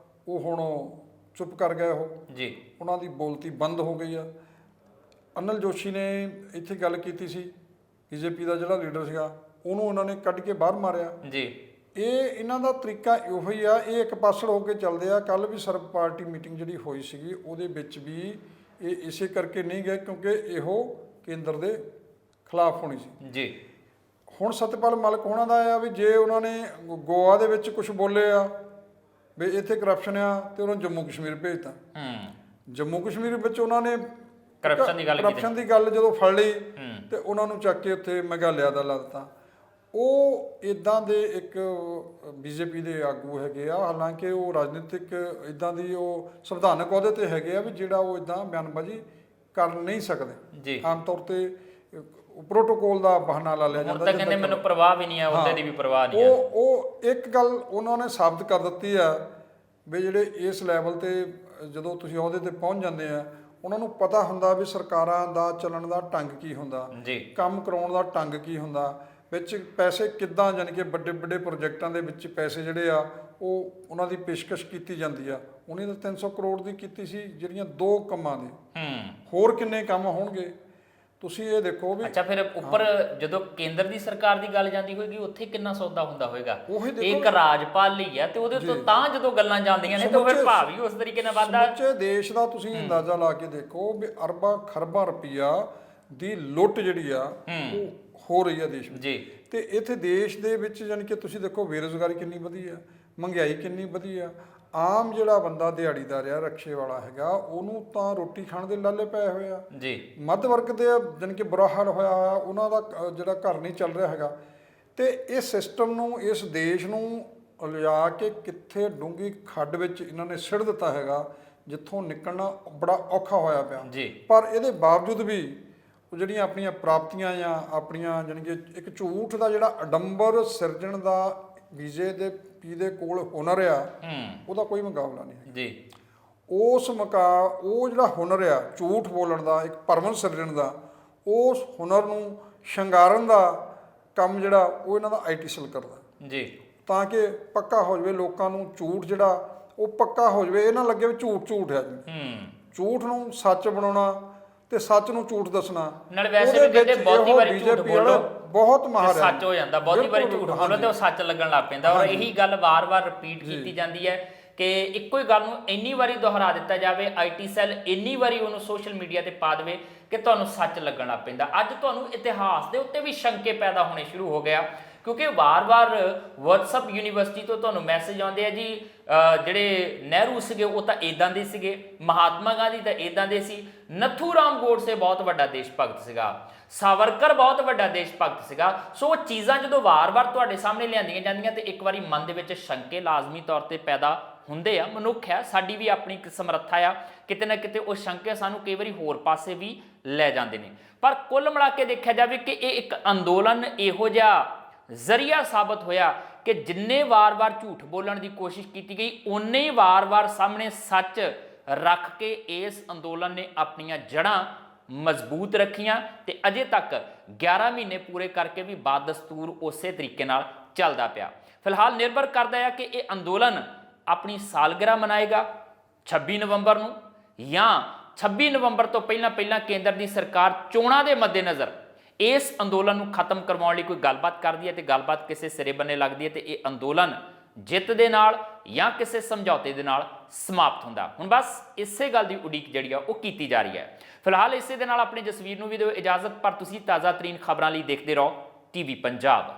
ਉਹ ਹੁਣ ਚੁੱਪ ਕਰ ਗਏ, ਉਹ ਜੀ ਉਹਨਾਂ ਦੀ ਬੋਲਤੀ ਬੰਦ ਹੋ ਗਈ ਆ। ਅਨਿਲ ਜੋਸ਼ੀ ਨੇ ਇੱਥੇ ਗੱਲ ਕੀਤੀ ਸੀ, ਬੀਜੇਪੀ ਦਾ ਜਿਹੜਾ ਲੀਡਰ ਸੀਗਾ, ਉਹਨੂੰ ਉਹਨਾਂ ਨੇ ਕੱਢ ਕੇ ਬਾਹਰ ਮਾਰਿਆ ਜੀ। ਇਹ ਇਹਨਾਂ ਦਾ ਤਰੀਕਾ ਇਹੋ ਹੀ ਆ, ਇਹ ਇੱਕ ਪਾਸੜ ਹੋ ਕੇ ਚੱਲਦੇ ਆ। ਕੱਲ ਵੀ ਸਰਬ ਪਾਰਟੀ ਮੀਟਿੰਗ ਜਿਹੜੀ ਹੋਈ ਸੀਗੀ ਉਹਦੇ ਵਿੱਚ ਵੀ ਇਹ ਇਸੇ ਕਰਕੇ ਨਹੀਂ ਗਏ ਕਿਉਂਕਿ ਇਹੋ ਕੇਂਦਰ ਦੇ ਖਿਲਾਫ ਹੋਣੀ ਸੀ ਜੀ। ਹੁਣ ਸਤਪਾਲ ਮਲਿਕ ਹੋਣਾ ਦਾ ਆ ਵੀ ਜੇ ਉਹਨਾਂ ਨੇ ਗੋਆ ਦੇ ਵਿੱਚ ਕੁਝ ਬੋਲੇ ਆ ਵੀ ਇੱਥੇ ਕਰਪਸ਼ਨ ਆ ਤੇ ਉਹਨਾਂ ਜੰਮੂ ਕਸ਼ਮੀਰ ਭੇਜਤਾ। ਜੰਮੂ ਕਸ਼ਮੀਰ ਵਿੱਚ ਉਹਨਾਂ ਨੇ ਕਰਪਸ਼ਨ ਦੀ ਗੱਲ ਜਦੋਂ ਫੜ ਲਈ ਤੇ ਉਹਨਾਂ ਨੂੰ ਚੱਕ ਕੇ ਉੱਥੇ ਮੇਘਾਲਿਆ ਦਾ ਲਾ ਦਿੱਤਾ। ਉਹ ਇਦਾਂ ਦੇ ਇੱਕ ਬੀਜੇਪੀ ਦੇ ਆਗੂ ਹੈਗੇ ਆ, ਹਾਲਾਂਕਿ ਉਹ ਰਾਜਨੀਤਿਕ ਇਦਾਂ ਦੀ ਉਹ ਸੰਵਿਧਾਨਕ ਅਹੁਦੇ ਤੇ ਹੈਗੇ ਆ ਵੀ ਜਿਹੜਾ ਉਹ ਇਦਾਂ ਬਿਆਨਬਾਜ਼ੀ ਕਰ ਨਹੀਂ ਸਕਦੇ। ਆਮ ਤੌਰ ਤੇ ਪ੍ਰੋਟੋਕੋਲ ਦਾ ਬਹਾਨਾ ਲਾ ਲਿਆ ਜਾਂਦਾ, ਕਹਿੰਦੇ ਮੈਨੂੰ ਪਰਵਾਹ ਵੀ ਨਹੀਂ ਆ, ਉਹਦੇ ਦੀ ਵੀ ਪਰਵਾਹ ਨਹੀਂ ਆ। ਉਹ ਇੱਕ ਗੱਲ ਉਹਨਾਂ ਨੇ ਸਾਬਤ ਕਰ ਦਿੱਤੀ ਆ ਵੀ ਜਿਹੜੇ ਇਸ ਲੈਵਲ ਤੇ ਜਦੋਂ ਤੁਸੀਂ ਅਹੁਦੇ ਤੇ ਪਹੁੰਚ ਜਾਂਦੇ ਆ, ਉਹਨਾਂ ਨੂੰ ਪਤਾ ਹੁੰਦਾ ਵੀ ਸਰਕਾਰਾਂ ਦਾ ਚੱਲਣ ਦਾ ਢੰਗ ਕੀ ਹੁੰਦਾ, ਕੰਮ ਕਰਾਉਣ ਦਾ ਢੰਗ ਕੀ ਹੁੰਦਾ, ਵਿੱਚ ਪੈਸੇ ਕਿੱਦਾਂ, ਯਾਨੀ ਕਿ ਵੱਡੇ ਵੱਡੇ ਪ੍ਰੋਜੈਕਟਾਂ ਦੇ ਵਿੱਚ ਪੈਸੇ ਜਿਹੜੇ ਆ ਉਹ ਉਹਨਾਂ ਦੀ ਪੇਸ਼ਕਸ਼ ਕੀਤੀ ਜਾਂਦੀ ਆ। ਉਹਨੇ ਤਾਂ 300 ਕਰੋੜ ਦੀ ਕੀਤੀ ਸੀ ਜਿਹੜੀਆਂ 2 ਕੰਮਾਂ ਦੇ, ਹੋਰ ਕਿੰਨੇ ਕੰਮ ਹੋਣਗੇ ਤੁਸੀਂ ਇਹ ਦੇਖੋ ਵੀ। ਅੱਛਾ, ਫਿਰ ਉੱਪਰ ਜਦੋਂ ਕੇਂਦਰ ਦੀ ਸਰਕਾਰ ਦੀ ਗੱਲ ਜਾਂਦੀ ਹੋਏਗੀ ਉੱਥੇ ਕਿੰਨਾ ਸੌਦਾ ਹੁੰਦਾ ਹੋਏਗਾ? ਇੱਕ ਰਾਜਪਾਲ ਲਈ ਆ ਤੇ ਉਹਦੇ ਤੋਂ ਤਾਂ ਜਦੋਂ ਗੱਲਾਂ ਜਾਂਦੀਆਂ ਨੇ ਤਾਂ ਫਿਰ ਭਾਵ ਵੀ ਉਸ ਤਰੀਕੇ ਨਾਲ ਵੱਧਦਾ। ਸਮੁੱਚੇ ਦੇਸ਼ ਦਾ ਤੁਸੀਂ ਅੰਦਾਜ਼ਾ ਲਾ ਕੇ ਦੇਖੋ ਵੀ ਅਰਬਾਂ ਖਰਬਾਂ ਰੁਪਈਆ ਦੀ ਲੁੱਟ ਜਿਹੜੀ ਆ ਉਹ ਹੋ ਰਹੀ ਆ ਦੇਸ਼ ਵਿੱਚ ਜੀ। ਤੇ ਇੱਥੇ ਦੇਸ਼ ਦੇ ਵਿੱਚ ਯਾਨੀ ਕਿ ਤੁਸੀਂ ਦੇਖੋ ਬੇਰੁਜ਼ਗਾਰੀ ਕਿੰਨੀ ਵਧੀ ਆ, ਮਹਿੰਗਾਈ ਕਿੰਨੀ ਵਧੀ ਆ। ਆਮ ਜਿਹੜਾ ਬੰਦਾ ਦਿਹਾੜੀਦਾਰ ਆ, ਰਕਸ਼ੇ ਵਾਲਾ ਹੈਗਾ, ਉਹਨੂੰ ਤਾਂ ਰੋਟੀ ਖਾਣ ਦੇ ਲਾਲੇ ਪਏ ਹੋਏ ਆ ਜੀ। ਮੱਧ ਵਰਗ ਦੇ ਯਾਨੀ ਕਿ ਬੁਰਾ ਹਾਲ ਹੋਇਆ ਹੋਇਆ, ਉਹਨਾਂ ਦਾ ਜਿਹੜਾ ਘਰ ਨਹੀਂ ਚੱਲ ਰਿਹਾ ਹੈਗਾ। ਤੇ ਇਸ ਸਿਸਟਮ ਨੂੰ, ਇਸ ਦੇਸ਼ ਨੂੰ ਲਿਜਾ ਕੇ ਕਿੱਥੇ ਡੂੰਘੀ ਖੱਡ ਵਿੱਚ ਇਹਨਾਂ ਨੇ ਸਿੱਟ ਦਿੱਤਾ ਹੈਗਾ, ਜਿੱਥੋਂ ਨਿਕਲਣਾ ਬੜਾ ਔਖਾ ਹੋਇਆ ਪਿਆ ਜੀ। ਪਰ ਇਹਦੇ ਬਾਵਜੂਦ ਵੀ ਉਹ ਜਿਹੜੀਆਂ ਆਪਣੀਆਂ ਪ੍ਰਾਪਤੀਆਂ ਜਾਂ ਆਪਣੀਆਂ ਯਾਨੀ ਕਿ ਇੱਕ ਝੂਠ ਦਾ ਜਿਹੜਾ ਅਡੰਬਰ ਸਿਰਜਣ ਦਾ ਬੀਜੇਪੀ ਦੇ ਕੋਲ ਹੁਨਰ ਆ, ਉਹਦਾ ਕੋਈ ਮੁਕਾਬਲਾ ਨਹੀਂ ਹੈ ਜੀ। ਉਹ ਜਿਹੜਾ ਹੁਨਰ ਆ ਝੂਠ ਬੋਲਣ ਦਾ, ਇੱਕ ਭਰਮ ਸਿਰਜਣ ਦਾ, ਉਸ ਹੁਨਰ ਨੂੰ ਸ਼ਿੰਗਾਰਨ ਦਾ ਕੰਮ ਜਿਹੜਾ ਉਹ ਇਹਨਾਂ ਦਾ IT ਸੈੱਲ ਕਰਦਾ ਜੀ, ਤਾਂ ਕਿ ਪੱਕਾ ਹੋ ਜਾਵੇ ਲੋਕਾਂ ਨੂੰ ਝੂਠ ਜਿਹੜਾ ਉਹ ਪੱਕਾ ਹੋ ਜਾਵੇ। ਇਹ ਨਾ ਲੱਗੇ ਵੀ ਝੂਠ ਹੈ ਜੀ। ਝੂਠ ਨੂੰ ਸੱਚ ਬਣਾਉਣਾ ਤੇ ਸੱਚ ਨੂੰ ਝੂਠ ਦੱਸਣਾ, ਨਾਲ ਵੈਸੇ ਵੀ ਕਹਿੰਦੇ ਬਹੁਤੀ ਵਾਰੀ ਝੂਠ ਬੋਲੋ ਬਹੁਤ ਮਾਹਰ ਹੈ, ਸੱਚ ਹੋ ਜਾਂਦਾ। ਬਹੁਤੀ ਵਾਰੀ ਝੂਠ ਬੋਲੋ ਤੇ ਉਹ ਸੱਚ ਲੱਗਣ ਲੱਗ ਪੈਂਦਾ। ਔਰ ਇਹੀ ਗੱਲ ਵਾਰ-ਵਾਰ ਰਿਪੀਟ ਕੀਤੀ ਜਾਂਦੀ ਹੈ ਕਿ ਇੱਕੋ ਹੀ ਗੱਲ ਨੂੰ ਇੰਨੀ ਵਾਰੀ ਦੁਹਰਾ ਦਿੱਤਾ ਜਾਵੇ, ਆਈਟੀ ਸੈੱਲ ਇੰਨੀ ਵਾਰੀ ਉਹਨੂੰ ਸੋਸ਼ਲ ਮੀਡੀਆ ਤੇ ਪਾ ਦੇਵੇ ਕਿ ਤੁਹਾਨੂੰ ਸੱਚ ਲੱਗਣ ਲੱਗ ਪੈਂਦਾ। ਅੱਜ ਤੁਹਾਨੂੰ ਇਤਿਹਾਸ ਦੇ ਉੱਤੇ ਵੀ ਸ਼ੰਕੇ ਪੈਦਾ ਹੋਣੇ ਸ਼ੁਰੂ ਹੋ ਗਿਆ, ਕਿਉਂਕਿ ਵਾਰ-ਵਾਰ WhatsApp ਯੂਨੀਵਰਸਿਟੀ ਤੋਂ ਤੁਹਾਨੂੰ ਮੈਸੇਜ ਆਉਂਦੇ ਆ ਜੀ ਜਿਹੜੇ ਨਹਿਰੂ ਸੀਗੇ ਉਹ ਤਾਂ ਇਦਾਂ ਦੇ ਸੀਗੇ, ਮਹਾਤਮਾ ਗਾਂਧੀ ਤਾਂ ਇਦਾਂ ਦੇ ਸੀ, ਨੱਥੂ ਰਾਮ ਗੋਡਸੇ ਬਹੁਤ ਵੱਡਾ ਦੇਸ਼ ਭਗਤ ਸੀਗਾ, ਸਾਵਰਕਰ ਬਹੁਤ ਵੱਡਾ ਦੇਸ਼ ਭਗਤ ਸੀਗਾ। ਸੋ ਉਹ ਚੀਜ਼ਾਂ ਜਦੋਂ ਵਾਰ-ਵਾਰ ਤੁਹਾਡੇ ਸਾਹਮਣੇ ਲਿਆਂਦੀਆਂ ਜਾਂਦੀਆਂ ਤੇ ਇੱਕ ਵਾਰੀ ਮਨ ਦੇ ਵਿੱਚ ਸ਼ੰਕੇ ਲਾਜ਼ਮੀ ਤੌਰ ਤੇ ਪੈਦਾ ਹੁੰਦੇ ਆ। ਮਨੁੱਖ ਹੈ, ਸਾਡੀ ਵੀ ਆਪਣੀ ਇੱਕ ਸਮਰੱਥਾ ਆ, ਕਿਤੇ ਨਾ ਕਿਤੇ ਉਹ ਸ਼ੰਕੇ ਸਾਨੂੰ ਕਈ ਵਾਰੀ ਹੋਰ ਪਾਸੇ ਵੀ ਲੈ ਜਾਂਦੇ ਨੇ। ਪਰ ਕੁੱਲ ਮਿਲਾ ਕੇ ਦੇਖਿਆ ਜਾਵੇ ਕਿ ਇਹ ਇੱਕ ਅੰਦੋਲਨ ਇਹੋ ਜਿਹਾ ਜ਼ਰੀਆ ਸਾਬਤ ਹੋਇਆ ਕਿ ਜਿੰਨੇ ਵਾਰ-ਵਾਰ ਝੂਠ ਬੋਲਣ ਦੀ ਕੋਸ਼ਿਸ਼ ਕੀਤੀ ਗਈ, ਓਨੇ ਹੀ ਵਾਰ-ਵਾਰ ਸਾਹਮਣੇ ਸੱਚ ਰੱਖ ਕੇ ਇਸ ਅੰਦੋਲਨ ਨੇ ਆਪਣੀਆਂ ਜੜ੍ਹਾਂ ਮਜ਼ਬੂਤ ਰੱਖੀਆਂ ਤੇ ਅਜੇ ਤੱਕ 11 ਮਹੀਨੇ ਪੂਰੇ ਕਰਕੇ ਵੀ ਬਾਦਸਤੂਰ ਉਸੇ ਤਰੀਕੇ ਨਾਲ ਚੱਲਦਾ ਪਿਆ। ਫਿਲਹਾਲ ਨਿਰਭਰ ਕਰਦਾ ਹੈ ਕਿ ਇਹ ਅੰਦੋਲਨ ਆਪਣੀ ਸਾਲਗਿਰਾ ਮਨਾਏਗਾ 26 ਨਵੰਬਰ ਨੂੰ, ਜਾਂ 26 ਨਵੰਬਰ ਤੋਂ ਪਹਿਲਾਂ ਕੇਂਦਰ ਦੀ ਸਰਕਾਰ ਚੋਣਾਂ ਦੇ ਮੱਦੇਨਜ਼ਰ ਇਸ ਅੰਦੋਲਨ ਨੂੰ ਖਤਮ ਕਰਵਾਉਣ ਲਈ ਕੋਈ ਗੱਲਬਾਤ ਕਰਦੀ ਹੈ ਤੇ ਗੱਲਬਾਤ ਕਿਸੇ ਸਿਰੇ ਬੰਨੇ ਲੱਗਦੀ ਹੈ ਤੇ ਇਹ ਅੰਦੋਲਨ ਜਿੱਤ ਦੇ ਨਾਲ ਜਾਂ ਕਿਸੇ ਸਮਝੌਤੇ ਦੇ ਨਾਲ ਸਮਾਪਤ ਹੁੰਦਾ। ਹੁਣ ਬਸ ਇਸੇ ਗੱਲ ਦੀ ਉਡੀਕ ਜਿਹੜੀ ਆ ਉਹ ਕੀਤੀ ਜਾ ਰਹੀ ਹੈ। ਫਿਲਹਾਲ ਇਸੇ ਦੇ ਨਾਲ ਆਪਣੇ ਜਸਵੀਰ ਨੂੰ ਵੀ ਦਿਓ ਇਜਾਜ਼ਤ, ਪਰ ਤੁਸੀਂ ਤਾਜ਼ਾ ਤਰੀਨ ਖਬਰਾਂ ਲਈ ਦੇਖਦੇ ਰਹੋ ਟੀਵੀ ਪੰਜਾਬ।